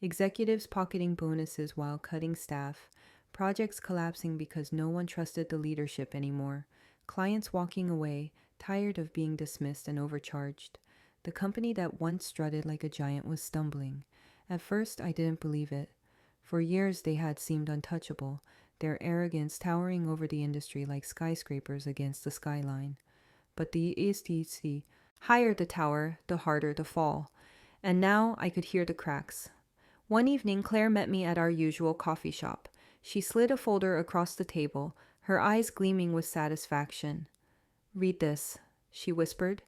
Executives pocketing bonuses while cutting staff, projects collapsing because no one trusted the leadership anymore, clients walking away, tired of being dismissed and overcharged. The company that once strutted like a giant was stumbling. At first, I didn't believe it. For years, they had seemed untouchable, their arrogance towering over the industry like skyscrapers against the skyline. But the ESTC, higher the tower, the harder the fall. And now I could hear the cracks. One evening, Claire met me at our usual coffee shop. She slid a folder across the table, her eyes gleaming with satisfaction. "Read this," she whispered.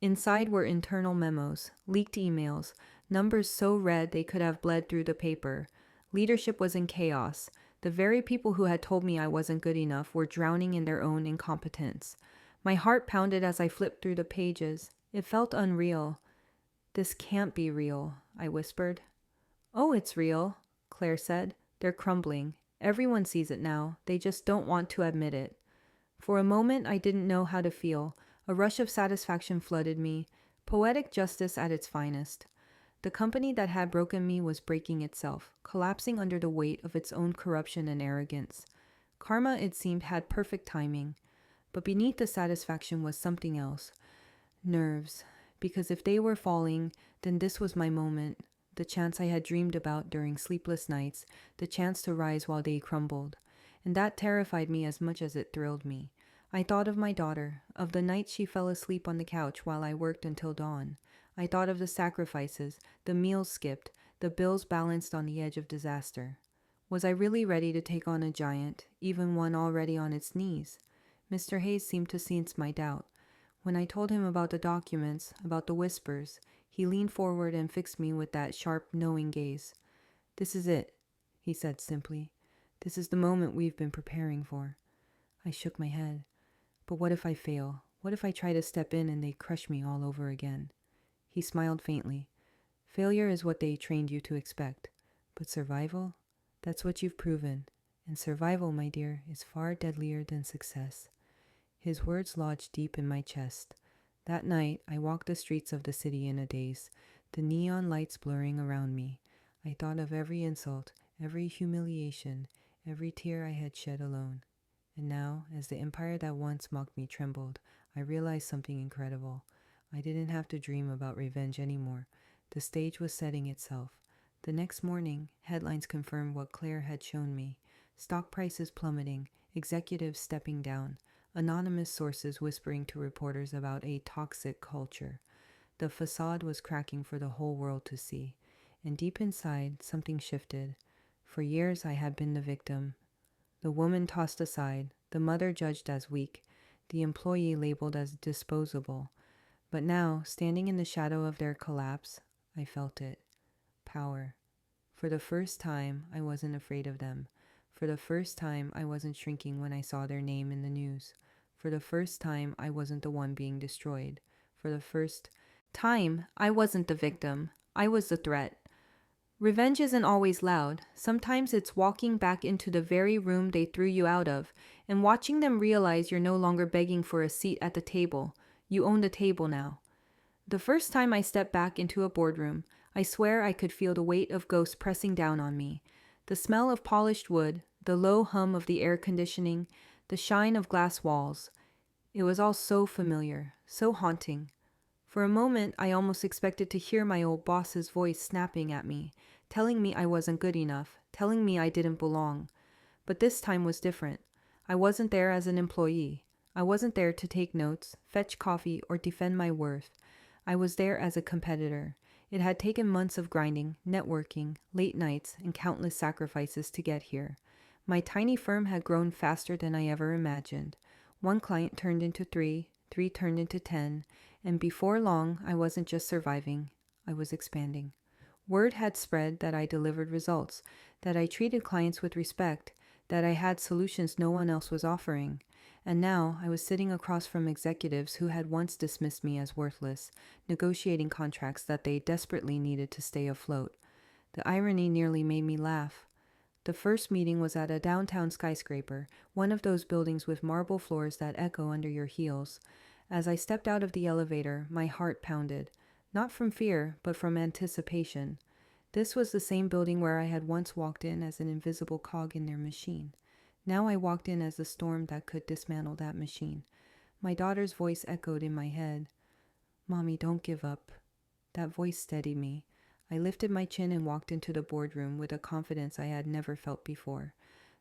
Inside were internal memos, leaked emails, numbers so red they could have bled through the paper. Leadership was in chaos. The very people who had told me I wasn't good enough were drowning in their own incompetence. My heart pounded as I flipped through the pages. It felt unreal. "This can't be real," I whispered. "Oh, it's real," Claire said. "They're crumbling. Everyone sees it now. They just don't want to admit it." For a moment, I didn't know how to feel. A rush of satisfaction flooded me. Poetic justice at its finest. The company that had broken me was breaking itself, collapsing under the weight of its own corruption and arrogance. Karma, it seemed, had perfect timing. But beneath the satisfaction was something else. Nerves. Because if they were falling, then this was my moment. The chance I had dreamed about during sleepless nights. The chance to rise while they crumbled. And that terrified me as much as it thrilled me. I thought of my daughter, of the nights she fell asleep on the couch while I worked until dawn. I thought of the sacrifices, the meals skipped, the bills balanced on the edge of disaster. Was I really ready to take on a giant, even one already on its knees? Mr. Hayes seemed to sense my doubt. When I told him about the documents, about the whispers, he leaned forward and fixed me with that sharp, knowing gaze. "This is it," he said simply. "This is the moment we've been preparing for." I shook my head. But what if I fail? What if I try to step in and they crush me all over again? He smiled faintly. "Failure is what they trained you to expect. But survival? That's what you've proven. And survival, my dear, is far deadlier than success." His words lodged deep in my chest. That night, I walked the streets of the city in a daze, the neon lights blurring around me. I thought of every insult, every humiliation, every tear I had shed alone. And now, as the empire that once mocked me trembled, I realized something incredible. I didn't have to dream about revenge anymore. The stage was setting itself. The next morning, headlines confirmed what Claire had shown me. Stock prices plummeting, executives stepping down, anonymous sources whispering to reporters about a toxic culture. The facade was cracking for the whole world to see. And deep inside, something shifted. For years, I had been the victim. The woman tossed aside, the mother judged as weak, the employee labeled as disposable. But now, standing in the shadow of their collapse, I felt it. Power. For the first time, I wasn't afraid of them. For the first time, I wasn't shrinking when I saw their name in the news. For the first time, I wasn't the one being destroyed. For the first time, I wasn't the victim. I was the threat. Revenge isn't always loud. Sometimes it's walking back into the very room they threw you out of and watching them realize you're no longer begging for a seat at the table. You own the table now. The first time I stepped back into a boardroom, I swear I could feel the weight of ghosts pressing down on me. The smell of polished wood, the low hum of the air conditioning, the shine of glass walls. It was all so familiar, so haunting. For a moment, I almost expected to hear my old boss's voice snapping at me, telling me I wasn't good enough, telling me I didn't belong. But this time was different. I wasn't there as an employee. I wasn't there to take notes, fetch coffee, or defend my worth. I was there as a competitor. It had taken months of grinding, networking, late nights, and countless sacrifices to get here. My tiny firm had grown faster than I ever imagined. One client turned into 3, 3 turned into 10, and before long, I wasn't just surviving, I was expanding. Word had spread that I delivered results, that I treated clients with respect, that I had solutions no one else was offering. And now I was sitting across from executives who had once dismissed me as worthless, negotiating contracts that they desperately needed to stay afloat. The irony nearly made me laugh. The first meeting was at a downtown skyscraper, one of those buildings with marble floors that echo under your heels. As I stepped out of the elevator, my heart pounded, not from fear, but from anticipation. This was the same building where I had once walked in as an invisible cog in their machine. Now I walked in as the storm that could dismantle that machine. My daughter's voice echoed in my head. "Mommy, don't give up." That voice steadied me. I lifted my chin and walked into the boardroom with a confidence I had never felt before.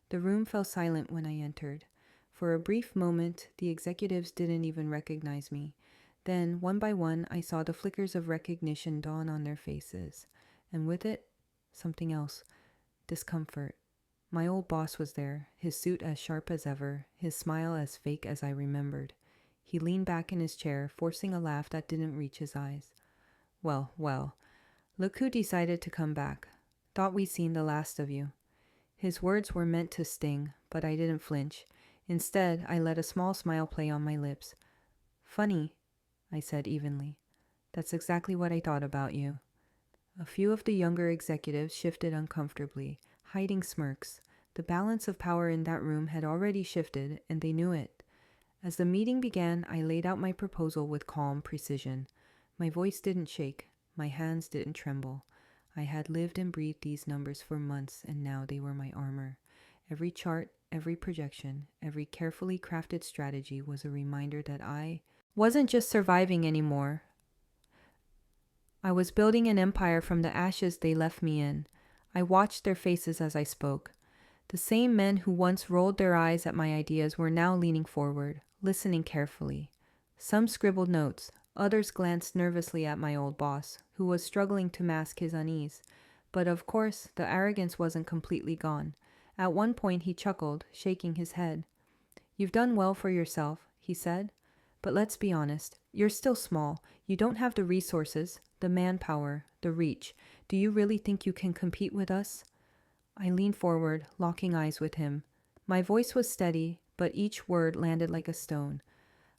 The room fell silent when I entered. For a brief moment, the executives didn't even recognize me. Then, one by one, I saw the flickers of recognition dawn on their faces. And with it, something else. Discomfort. My old boss was there, his suit as sharp as ever, his smile as fake as I remembered. He leaned back in his chair, forcing a laugh that didn't reach his eyes. "Well, well. Look who decided to come back. Thought we'd seen the last of you." His words were meant to sting, but I didn't flinch. Instead, I let a small smile play on my lips. "Funny," I said evenly. "That's exactly what I thought about you." A few of the younger executives shifted uncomfortably, hiding smirks. The balance of power in that room had already shifted, and they knew it. As the meeting began, I laid out my proposal with calm precision. My voice didn't shake. My hands didn't tremble. I had lived and breathed these numbers for months, and now they were my armor. Every chart, every projection, every carefully crafted strategy was a reminder that I wasn't just surviving anymore. I was building an empire from the ashes they left me in. I watched their faces as I spoke. The same men who once rolled their eyes at my ideas were now leaning forward, listening carefully. Some scribbled notes. Others glanced nervously at my old boss, who was struggling to mask his unease. But of course, the arrogance wasn't completely gone. At one point he chuckled, shaking his head. "You've done well for yourself," he said. "But let's be honest, you're still small. You don't have the resources, the manpower, the reach. Do you really think you can compete with us?" I leaned forward, locking eyes with him. My voice was steady, but each word landed like a stone.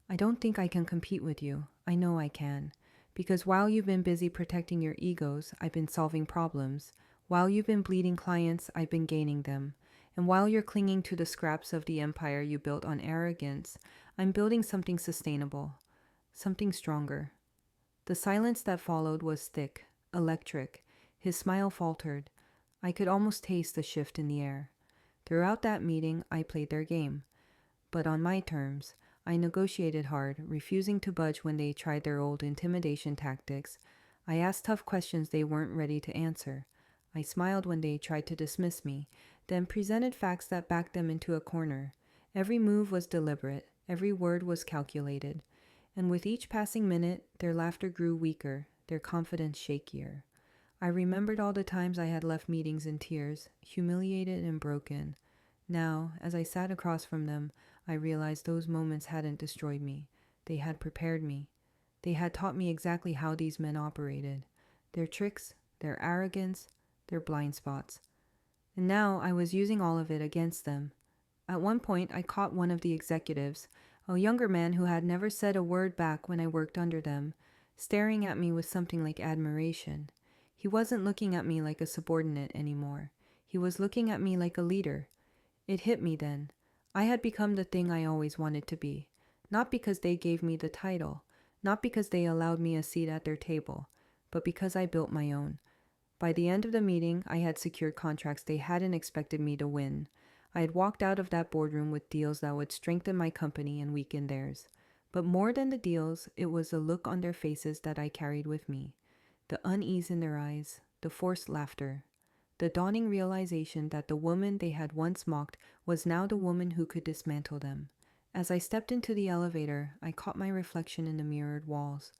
"I don't think I can compete with you. I know I can. Because while you've been busy protecting your egos, I've been solving problems. While you've been bleeding clients, I've been gaining them. And while you're clinging to the scraps of the empire you built on arrogance, I'm building something sustainable, something stronger." The silence that followed was thick, electric. His smile faltered. I could almost taste the shift in the air. Throughout that meeting, I played their game. But on my terms, I negotiated hard, refusing to budge when they tried their old intimidation tactics. I asked tough questions they weren't ready to answer. I smiled when they tried to dismiss me, then presented facts that backed them into a corner. Every move was deliberate, every word was calculated. And with each passing minute, their laughter grew weaker, their confidence shakier. I remembered all the times I had left meetings in tears, humiliated and broken. Now, as I sat across from them, I realized those moments hadn't destroyed me. They had prepared me. They had taught me exactly how these men operated. Their tricks, their arrogance, their blind spots. And now I was using all of it against them. At one point, I caught one of the executives, a younger man who had never said a word back when I worked under them, staring at me with something like admiration. He wasn't looking at me like a subordinate anymore. He was looking at me like a leader. It hit me then. I had become the thing I always wanted to be. Not because they gave me the title, not because they allowed me a seat at their table, but because I built my own. By the end of the meeting, I had secured contracts they hadn't expected me to win. I had walked out of that boardroom with deals that would strengthen my company and weaken theirs. But more than the deals, it was the look on their faces that I carried with me. The unease in their eyes, the forced laughter, the dawning realization that the woman they had once mocked was now the woman who could dismantle them. As I stepped into the elevator, I caught my reflection in the mirrored walls.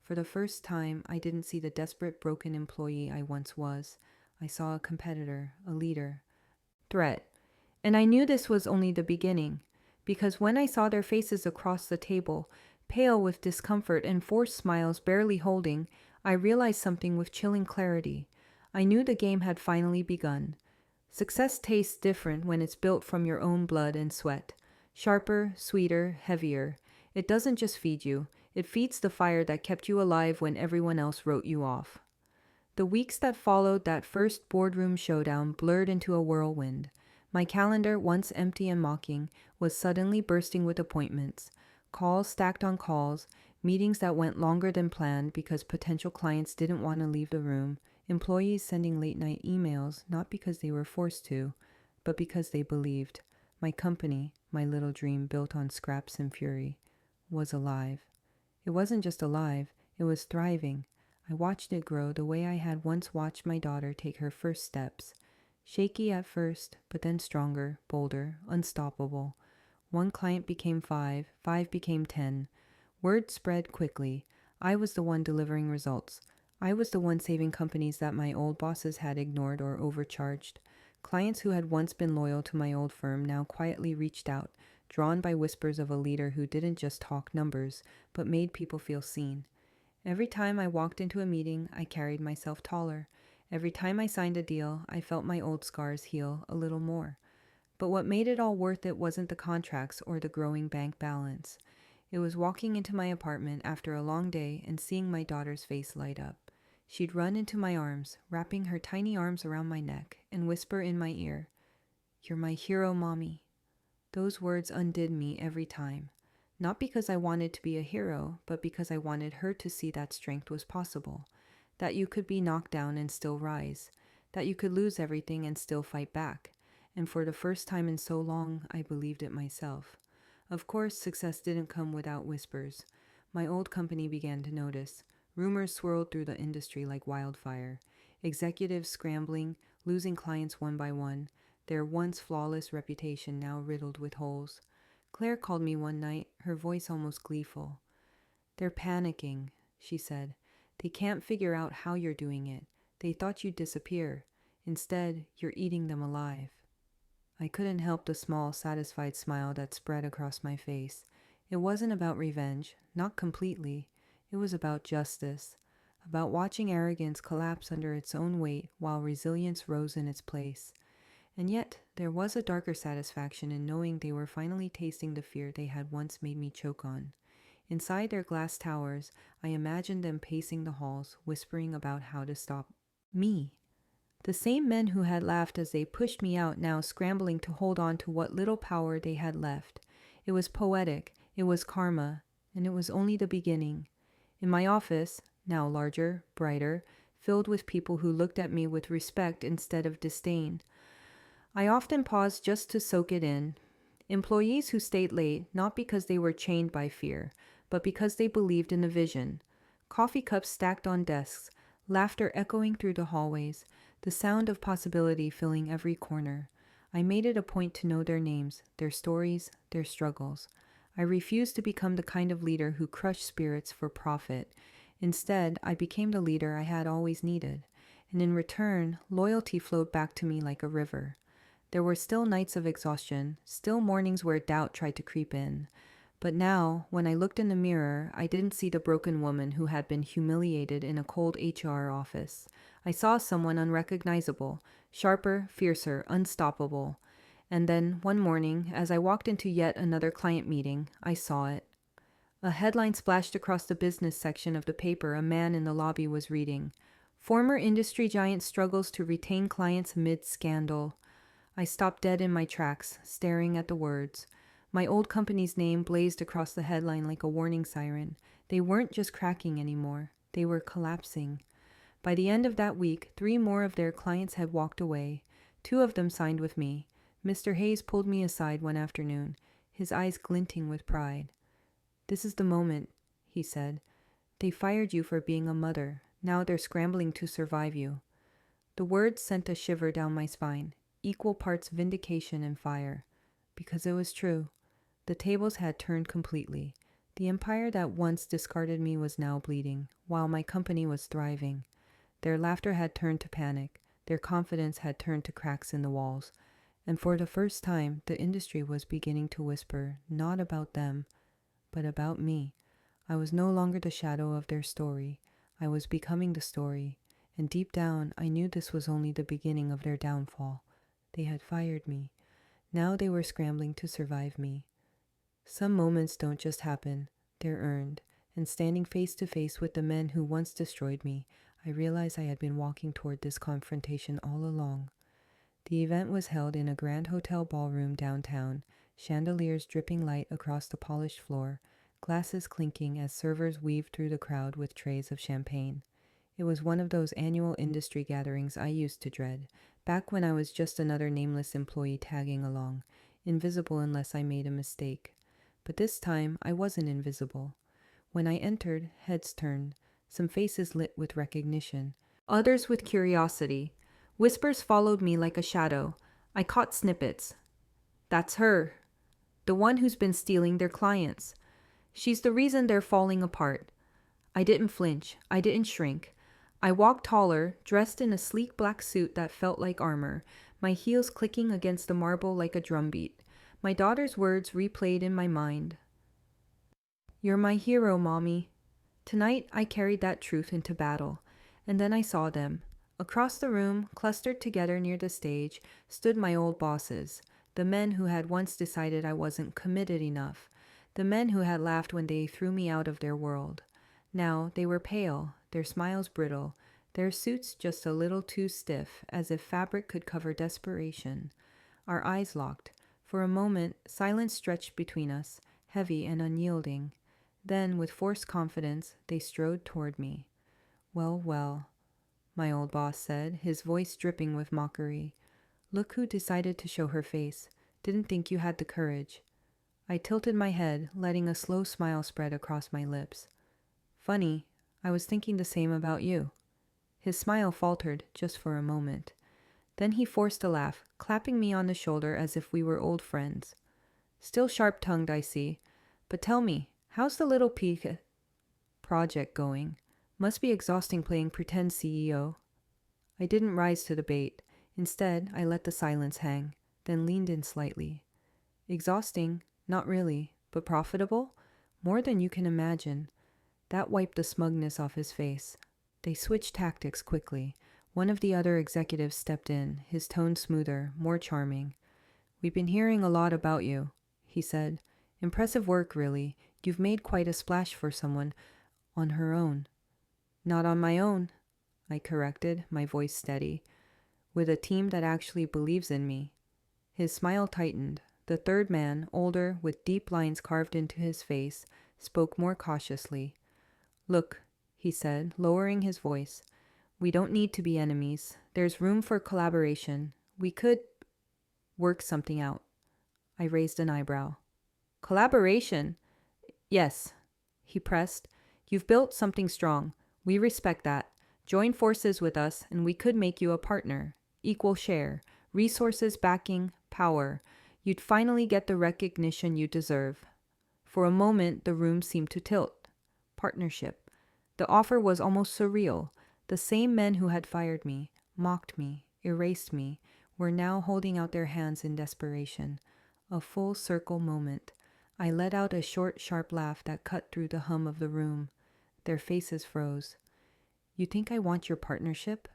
For the first time, I didn't see the desperate, broken employee I once was. I saw a competitor, a leader, threat. And I knew this was only the beginning, because when I saw their faces across the table, pale with discomfort and forced smiles barely holding, I realized something with chilling clarity. I knew the game had finally begun. Success tastes different when it's built from your own blood and sweat. Sharper, sweeter, heavier. It doesn't just feed you, it feeds the fire that kept you alive when everyone else wrote you off. The weeks that followed that first boardroom showdown blurred into a whirlwind. My calendar, once empty and mocking, was suddenly bursting with appointments. Calls stacked on calls, meetings that went longer than planned because potential clients didn't want to leave the room, employees sending late-night emails not because they were forced to, but because they believed. My company, my little dream built on scraps and fury, was alive. It wasn't just alive, it was thriving. I watched it grow the way I had once watched my daughter take her first steps. Shaky at first, but then stronger, bolder, unstoppable. One client became 5, 5 became 10. Word spread quickly. I was the one delivering results. I was the one saving companies that my old bosses had ignored or overcharged. Clients who had once been loyal to my old firm now quietly reached out, drawn by whispers of a leader who didn't just talk numbers, but made people feel seen. Every time I walked into a meeting, I carried myself taller. Every time I signed a deal, I felt my old scars heal a little more. But what made it all worth it wasn't the contracts or the growing bank balance. It was walking into my apartment after a long day and seeing my daughter's face light up. She'd run into my arms, wrapping her tiny arms around my neck, and whisper in my ear, "You're my hero, Mommy." Those words undid me every time. Not because I wanted to be a hero, but because I wanted her to see that strength was possible, that you could be knocked down and still rise, that you could lose everything and still fight back. And for the first time in so long, I believed it myself. Of course, success didn't come without whispers. My old company began to notice. Rumors swirled through the industry like wildfire. Executives scrambling, losing clients one by one, their once flawless reputation now riddled with holes. Claire called me one night, her voice almost gleeful. "They're panicking," she said. "They can't figure out how you're doing it. They thought you'd disappear. Instead, you're eating them alive." I couldn't help the small, satisfied smile that spread across my face. It wasn't about revenge, not completely. It was about justice, about watching arrogance collapse under its own weight while resilience rose in its place. And yet, there was a darker satisfaction in knowing they were finally tasting the fear they had once made me choke on. Inside their glass towers, I imagined them pacing the halls, whispering about how to stop me. The same men who had laughed as they pushed me out now scrambling to hold on to what little power they had left. It was poetic, it was karma, and it was only the beginning. In my office, now larger, brighter, filled with people who looked at me with respect instead of disdain, I often paused just to soak it in. Employees who stayed late, not because they were chained by fear, but because they believed in the vision. Coffee cups stacked on desks, laughter echoing through the hallways, the sound of possibility filling every corner. I made it a point to know their names, their stories, their struggles. I refused to become the kind of leader who crushed spirits for profit. Instead, I became the leader I had always needed. And in return, loyalty flowed back to me like a river. There were still nights of exhaustion, still mornings where doubt tried to creep in. But now, when I looked in the mirror, I didn't see the broken woman who had been humiliated in a cold HR office. I saw someone unrecognizable, sharper, fiercer, unstoppable. And then, one morning, as I walked into yet another client meeting, I saw it. A headline splashed across the business section of the paper a man in the lobby was reading. "Former industry giant struggles to retain clients amid scandal." I stopped dead in my tracks, staring at the words. My old company's name blazed across the headline like a warning siren. They weren't just cracking anymore. They were collapsing. By the end of that week, 3 more of their clients had walked away. 2 of them signed with me. Mr. Hayes pulled me aside one afternoon, his eyes glinting with pride. "This is the moment," he said. "They fired you for being a mother. Now they're scrambling to survive you." The words sent a shiver down my spine, equal parts vindication and fire. Because it was true. The tables had turned completely. The empire that once discarded me was now bleeding, while my company was thriving. Their laughter had turned to panic. Their confidence had turned to cracks in the walls. And for the first time, the industry was beginning to whisper, not about them, but about me. I was no longer the shadow of their story. I was becoming the story. and deep down, I knew this was only the beginning of their downfall. They had fired me. Now they were scrambling to survive me. Some moments don't just happen, they're earned, and standing face to face with the men who once destroyed me, I realized I had been walking toward this confrontation all along. The event was held in a grand hotel ballroom downtown, chandeliers dripping light across the polished floor, glasses clinking as servers weaved through the crowd with trays of champagne. It was one of those annual industry gatherings I used to dread, back when I was just another nameless employee tagging along, invisible unless I made a mistake. But this time, I wasn't invisible. When I entered, heads turned, some faces lit with recognition, others with curiosity. Whispers followed me like a shadow. I caught snippets. That's her. The one who's been stealing their clients. She's the reason they're falling apart. I didn't flinch. I didn't shrink. I walked taller, dressed in a sleek black suit that felt like armor, my heels clicking against the marble like a drumbeat. My daughter's words replayed in my mind. You're my hero, Mommy. Tonight, I carried that truth into battle. And then I saw them. Across the room, clustered together near the stage, stood my old bosses, the men who had once decided I wasn't committed enough, the men who had laughed when they threw me out of their world. Now they were pale, their smiles brittle, their suits just a little too stiff, as if fabric could cover desperation. Our eyes locked. For a moment, silence stretched between us, heavy and unyielding. Then, with forced confidence, they strode toward me. Well, well, my old boss said, his voice dripping with mockery. Look who decided to show her face. Didn't think you had the courage. I tilted my head, letting a slow smile spread across my lips. Funny, I was thinking the same about you. His smile faltered just for a moment. Then he forced a laugh, clapping me on the shoulder as if we were old friends. Still sharp-tongued, I see. But tell me, how's the little peak project going? Must be exhausting playing pretend CEO. I didn't rise to the bait. Instead, I let the silence hang, then leaned in slightly. Exhausting? Not really. But profitable? More than you can imagine. That wiped the smugness off his face. They switched tactics quickly. One of the other executives stepped in, his tone smoother, more charming. We've been hearing a lot about you, he said. Impressive work, really. You've made quite a splash for someone on her own. Not on my own, I corrected, my voice steady. With a team that actually believes in me. His smile tightened. The third man, older, with deep lines carved into his face, spoke more cautiously. Look, he said, lowering his voice. We don't need to be enemies. There's room for collaboration. We could work something out. I raised an eyebrow. Collaboration? Yes, he pressed. You've built something strong. We respect that. Join forces with us and we could make you a partner. Equal share. Resources, backing, power. You'd finally get the recognition you deserve. For a moment, the room seemed to tilt. Partnership. The offer was almost surreal. The same men who had fired me, mocked me, erased me, were now holding out their hands in desperation. A full circle moment. I let out a short, sharp laugh that cut through the hum of the room. Their faces froze. You think I want your partnership?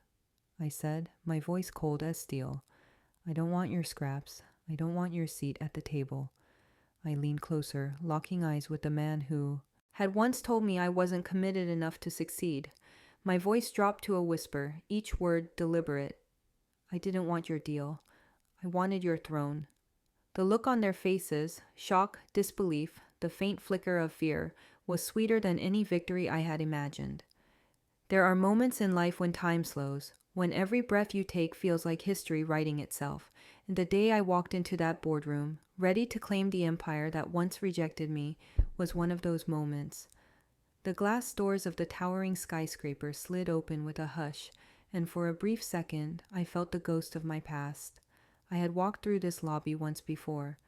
I said, my voice cold as steel. I don't want your scraps. I don't want your seat at the table. I leaned closer, locking eyes with the man who had once told me I wasn't committed enough to succeed. My voice dropped to a whisper, each word deliberate. I didn't want your deal. I wanted your throne. The look on their faces, shock, disbelief, the faint flicker of fear, was sweeter than any victory I had imagined. There are moments in life when time slows, when every breath you take feels like history writing itself, and the day I walked into that boardroom, ready to claim the empire that once rejected me, was one of those moments. The glass doors of the towering skyscraper slid open with a hush, and for a brief second, I felt the ghost of my past. I had walked through this lobby once before,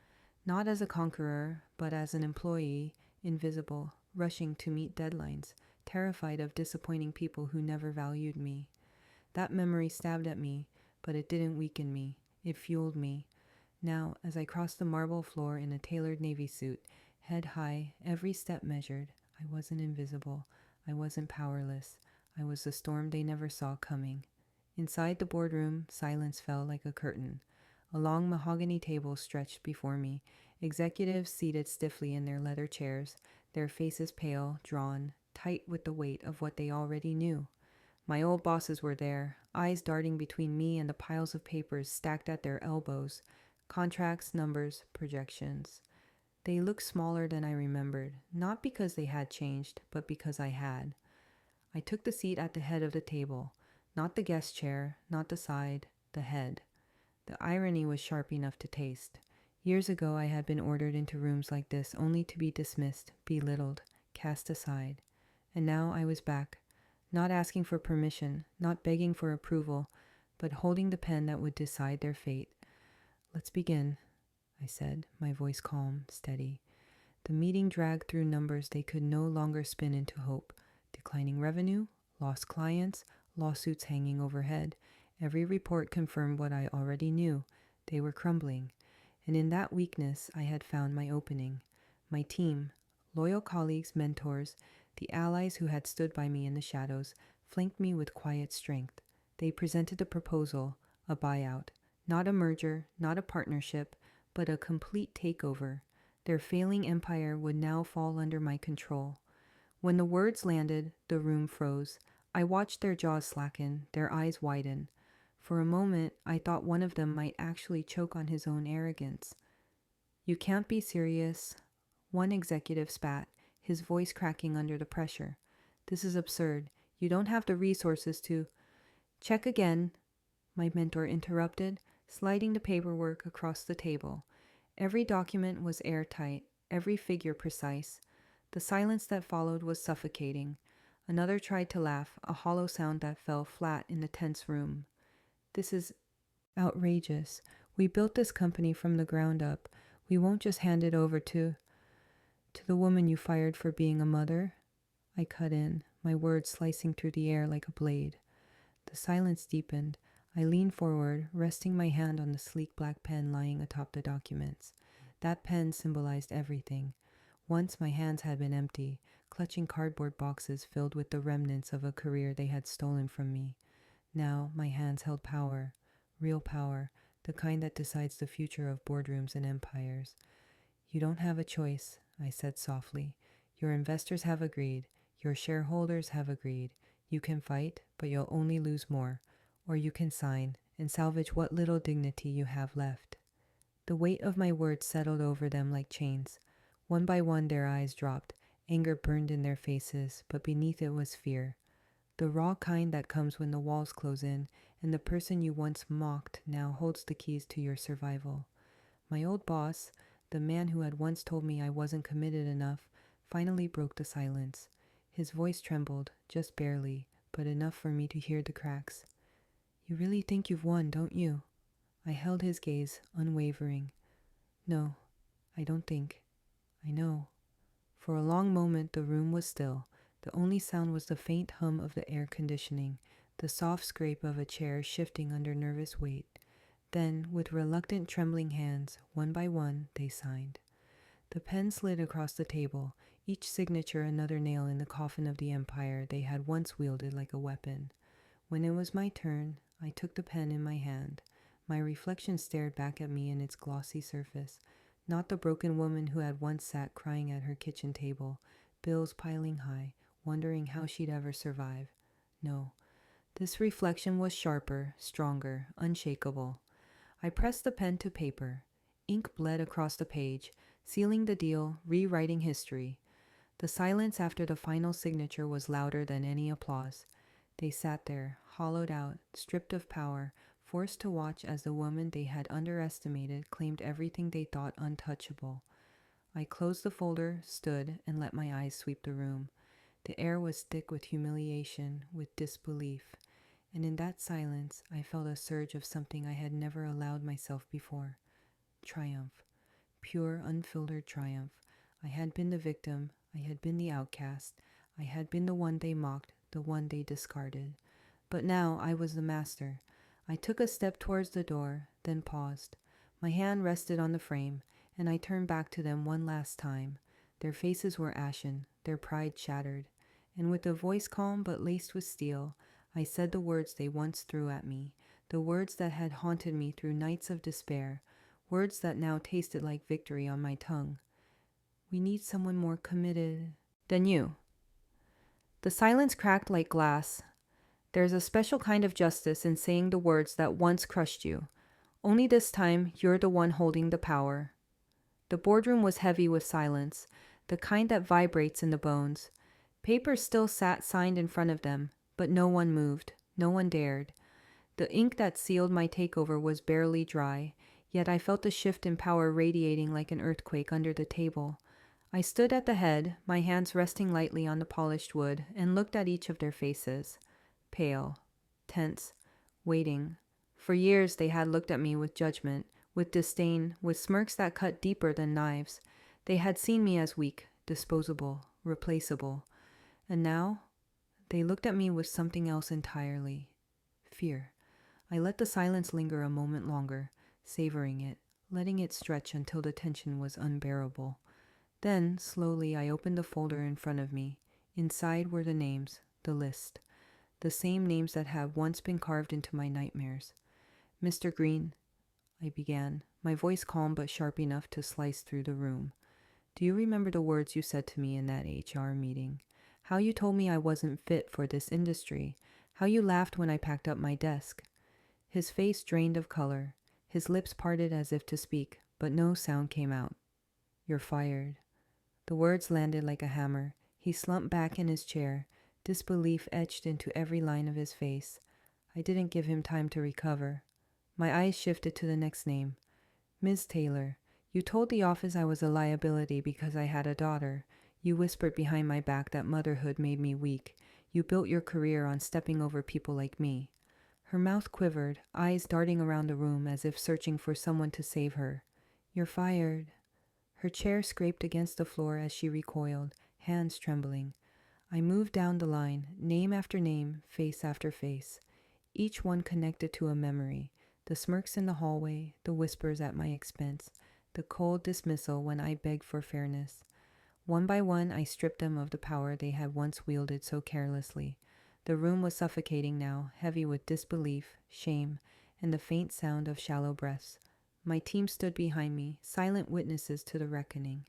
not as a conqueror, but as an employee, invisible, rushing to meet deadlines, terrified of disappointing people who never valued me. That memory stabbed at me, but it didn't weaken me. It fueled me. Now, as I crossed the marble floor in a tailored navy suit, head high, every step measured, I wasn't invisible. I wasn't powerless. I was the storm they never saw coming. Inside the boardroom, silence fell like a curtain. A long mahogany table stretched before me, executives seated stiffly in their leather chairs, their faces pale, drawn, tight with the weight of what they already knew. My old bosses were there, eyes darting between me and the piles of papers stacked at their elbows, contracts, numbers, projections. They looked smaller than I remembered, not because they had changed, but because I had. I took the seat at the head of the table, not the guest chair, not the side, the head. The irony was sharp enough to taste. Years ago I had been ordered into rooms like this only to be dismissed, belittled, cast aside. And now I was back, not asking for permission, not begging for approval, but holding the pen that would decide their fate. "Let's begin," I said, my voice calm, steady. The meeting dragged through numbers they could no longer spin into hope. Declining revenue, lost clients, lawsuits hanging overhead. Every report confirmed what I already knew. They were crumbling. And in that weakness, I had found my opening. My team, loyal colleagues, mentors, the allies who had stood by me in the shadows, flanked me with quiet strength. They presented a proposal, a buyout. Not a merger, not a partnership, but a complete takeover. Their failing empire would now fall under my control. When the words landed, the room froze. I watched their jaws slacken, their eyes widen. For a moment, I thought one of them might actually choke on his own arrogance. "You can't be serious," one executive spat, his voice cracking under the pressure. "This is absurd. You don't have the resources to—" "Check again," my mentor interrupted, sliding the paperwork across the table. Every document was airtight, every figure precise. The silence that followed was suffocating. Another tried to laugh, a hollow sound that fell flat in the tense room. "This is outrageous. We built this company from the ground up. We won't just hand it over to the woman you fired for being a mother." I cut in, my words slicing through the air like a blade. The silence deepened. I leaned forward, resting my hand on the sleek black pen lying atop the documents. That pen symbolized everything. Once my hands had been empty, clutching cardboard boxes filled with the remnants of a career they had stolen from me. Now my hands held power, real power, the kind that decides the future of boardrooms and empires. "You don't have a choice," I said softly. "Your investors have agreed. Your shareholders have agreed. You can fight, but you'll only lose more. Or you can sign and salvage what little dignity you have left." The weight of my words settled over them like chains. One by one their eyes dropped. Anger burned in their faces, but beneath it was fear. The raw kind that comes when the walls close in, and the person you once mocked now holds the keys to your survival. My old boss, the man who had once told me I wasn't committed enough, finally broke the silence. His voice trembled, just barely, but enough for me to hear the cracks. "You really think you've won, don't you?" I held his gaze, unwavering. "No, I don't think. I know." For a long moment the room was still. The only sound was the faint hum of the air conditioning, the soft scrape of a chair shifting under nervous weight. Then, with reluctant, trembling hands, one by one, they signed. The pen slid across the table, each signature another nail in the coffin of the empire they had once wielded like a weapon. When it was my turn, I took the pen in my hand. My reflection stared back at me in its glossy surface. Not the broken woman who had once sat crying at her kitchen table, bills piling high, wondering how she'd ever survive. No, this reflection was sharper, stronger, unshakable. I pressed the pen to paper. Ink bled across the page, sealing the deal, rewriting history. The silence after the final signature was louder than any applause. They sat there, hollowed out, stripped of power, forced to watch as the woman they had underestimated claimed everything they thought untouchable. I closed the folder, stood, and let my eyes sweep the room. The air was thick with humiliation, with disbelief. And in that silence, I felt a surge of something I had never allowed myself before. Triumph. Pure, unfiltered triumph. I had been the victim. I had been the outcast. I had been the one they mocked, the one they discarded. But now I was the master. I took a step towards the door, then paused. My hand rested on the frame, and I turned back to them one last time. Their faces were ashen, their pride shattered. and with a voice calm but laced with steel, I said the words they once threw at me, the words that had haunted me through nights of despair, words that now tasted like victory on my tongue. We need someone more committed than you. The silence cracked like glass. There's a special kind of justice in saying the words that once crushed you. Only this time, you're the one holding the power. The boardroom was heavy with silence, the kind that vibrates in the bones. Papers still sat signed in front of them, but no one moved, no one dared. The ink that sealed my takeover was barely dry, yet I felt the shift in power radiating like an earthquake under the table. I stood at the head, my hands resting lightly on the polished wood, and looked at each of their faces. Pale, tense, waiting. For years they had looked at me with judgment, with disdain, with smirks that cut deeper than knives. They had seen me as weak, disposable, replaceable. And now, they looked at me with something else entirely. Fear. I let the silence linger a moment longer, savoring it, letting it stretch until the tension was unbearable. Then, slowly, I opened the folder in front of me. Inside were the names, the list. The same names that had once been carved into my nightmares. Mr. Green, I began, my voice calm but sharp enough to slice through the room. Do you remember the words you said to me in that HR meeting? How you told me I wasn't fit for this industry? How you laughed when I packed up my desk? His face drained of color. His lips parted as if to speak, but no sound came out. You're fired. The words landed like a hammer. He slumped back in his chair, disbelief etched into every line of his face. I didn't give him time to recover. My eyes shifted to the next name. Ms. Taylor, you told the office I was a liability because I had a daughter. You whispered behind my back that motherhood made me weak. You built your career on stepping over people like me. Her mouth quivered, eyes darting around the room as if searching for someone to save her. You're fired. Her chair scraped against the floor as she recoiled, hands trembling. I moved down the line, name after name, face after face. Each one connected to a memory. The smirks in the hallway, the whispers at my expense, the cold dismissal when I begged for fairness. One by one, I stripped them of the power they had once wielded so carelessly. The room was suffocating now, heavy with disbelief, shame, and the faint sound of shallow breaths. My team stood behind me, silent witnesses to the reckoning.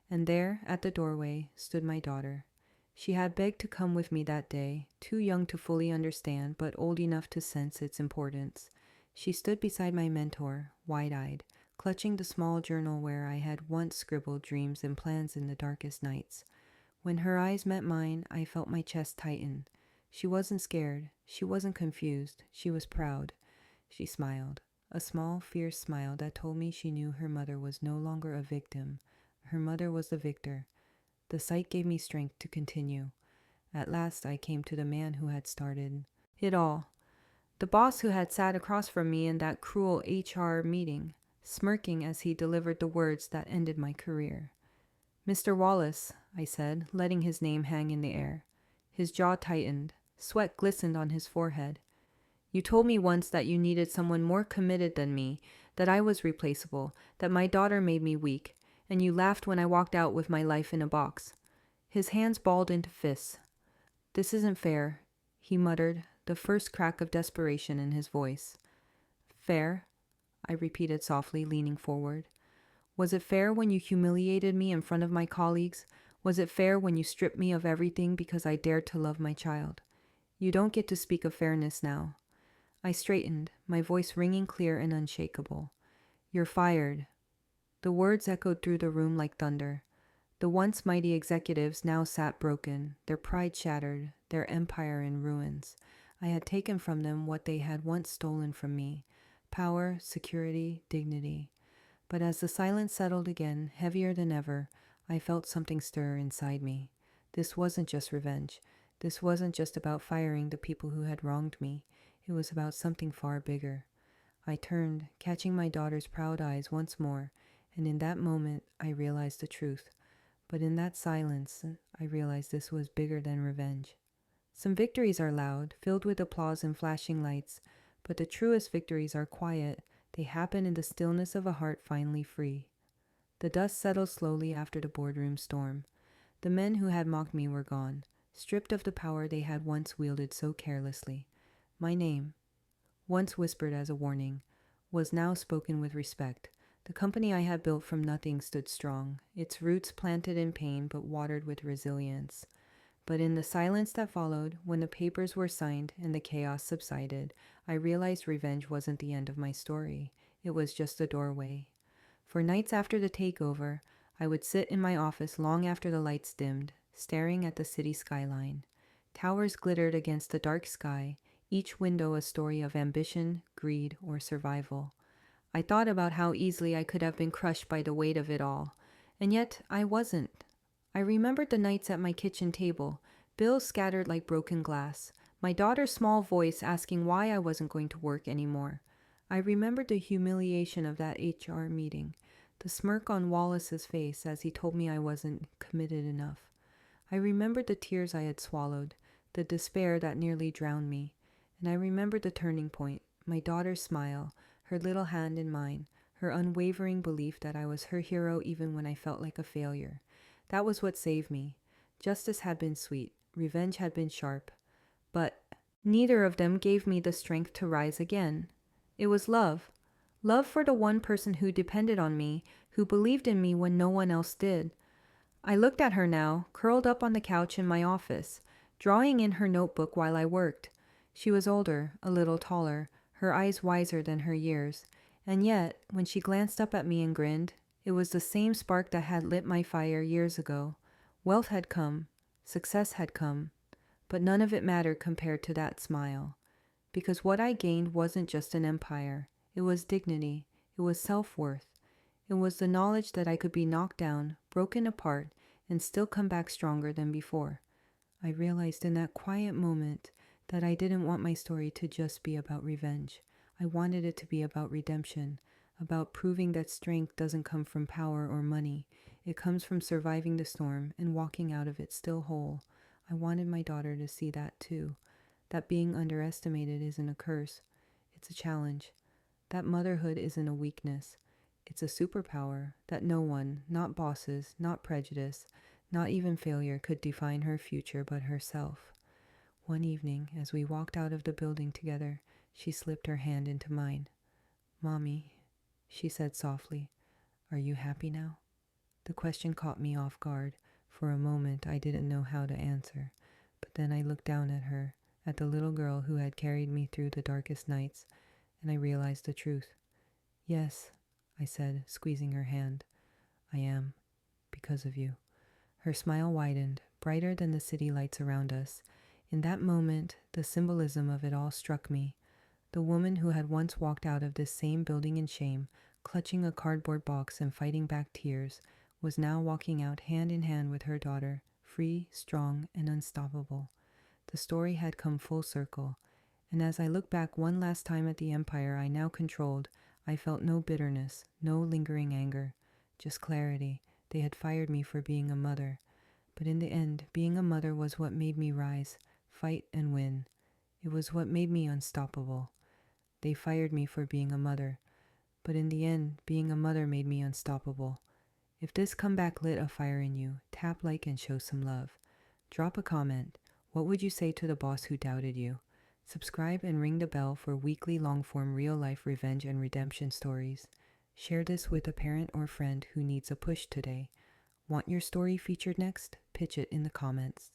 And there, at the doorway, stood my daughter. She had begged to come with me that day, too young to fully understand, but old enough to sense its importance. She stood beside my mentor, wide-eyed, clutching the small journal where I had once scribbled dreams and plans in the darkest nights. When her eyes met mine, I felt my chest tighten. She wasn't scared. She wasn't confused. She was proud. She smiled, a small, fierce smile that told me she knew her mother was no longer a victim. Her mother was the victor. The sight gave me strength to continue. At last I came to the man who had started it all. The boss who had sat across from me in that cruel HR meeting, smirking as he delivered the words that ended my career. Mr. Wallace, I said, letting his name hang in the air. His jaw tightened. Sweat glistened on his forehead. You told me once that you needed someone more committed than me, that I was replaceable, that my daughter made me weak, and you laughed when I walked out with my life in a box. His hands balled into fists. This isn't fair, he muttered, the first crack of desperation in his voice. Fair? I repeated softly, leaning forward. Was it fair when you humiliated me in front of my colleagues? Was it fair when you stripped me of everything because I dared to love my child? You don't get to speak of fairness now. I straightened, my voice ringing clear and unshakable. You're fired. The words echoed through the room like thunder. The once mighty executives now sat broken, their pride shattered, their empire in ruins. I had taken from them what they had once stolen from me: power, security, dignity. But as the silence settled again, heavier than ever, I felt something stir inside me. This wasn't just revenge. This wasn't just about firing the people who had wronged me. It was about something far bigger. I turned, catching my daughter's proud eyes once more, and in that moment I realized the truth. But in that silence, I realized this was bigger than revenge. Some victories are loud, filled with applause and flashing lights, but the truest victories are quiet. They happen in the stillness of a heart finally free. The dust settled slowly after the boardroom storm. The men who had mocked me were gone. stripped of the power they had once wielded so carelessly. My name, once whispered as a warning, was now spoken with respect. The company I had built from nothing stood strong, its roots planted in pain but watered with resilience. But in the silence that followed, when the papers were signed and the chaos subsided, I realized revenge wasn't the end of my story. It was just the doorway. For nights after the takeover, I would sit in my office long after the lights dimmed, staring at the city skyline. Towers glittered against the dark sky, each window a story of ambition, greed, or survival. I thought about how easily I could have been crushed by the weight of it all, and yet I wasn't. I remembered the nights at my kitchen table, bills scattered like broken glass, my daughter's small voice asking why I wasn't going to work anymore. I remembered the humiliation of that HR meeting, the smirk on Wallace's face as he told me I wasn't committed enough. I remembered the tears I had swallowed, the despair that nearly drowned me, and I remembered the turning point, my daughter's smile, her little hand in mine, her unwavering belief that I was her hero even when I felt like a failure. That was what saved me. Justice had been sweet, revenge had been sharp, but neither of them gave me the strength to rise again. It was love. Love for the one person who depended on me, who believed in me when no one else did. I looked at her now, curled up on the couch in my office, drawing in her notebook while I worked. She was older, a little taller, her eyes wiser than her years, and yet, when she glanced up at me and grinned, it was the same spark that had lit my fire years ago. Wealth had come, success had come, but none of it mattered compared to that smile. Because what I gained wasn't just an empire. It was dignity. It was self-worth. It was the knowledge that I could be knocked down, broken apart, and still come back stronger than before. I realized in that quiet moment that I didn't want my story to just be about revenge. I wanted it to be about redemption, about proving that strength doesn't come from power or money. It comes from surviving the storm and walking out of it still whole. I wanted my daughter to see that too, that being underestimated isn't a curse. It's a challenge. That motherhood isn't a weakness. It's a superpower that no one, not bosses, not prejudice, not even failure could define her future but herself. One evening, as we walked out of the building together, she slipped her hand into mine. "Mommy," she said softly, "are you happy now?" The question caught me off guard. For a moment, I didn't know how to answer. But then I looked down at her, at the little girl who had carried me through the darkest nights, and I realized the truth. "Yes," I said, squeezing her hand. "I am, because of you." Her smile widened, brighter than the city lights around us. In that moment, the symbolism of it all struck me. The woman who had once walked out of this same building in shame, clutching a cardboard box and fighting back tears, was now walking out hand in hand with her daughter, free, strong, and unstoppable. The story had come full circle, and as I looked back one last time at the empire I now controlled, I felt no bitterness, no lingering anger, just clarity. They had fired me for being a mother, but in the end, being a mother was what made me rise, fight, and win. It was what made me unstoppable. They fired me for being a mother, but in the end, being a mother made me unstoppable. If this comeback lit a fire in you, tap like and show some love. Drop a comment. What would you say to the boss who doubted you? Subscribe and ring the bell for weekly long-form real-life revenge and redemption stories. Share this with a parent or friend who needs a push today. Want your story featured next? Pitch it in the comments.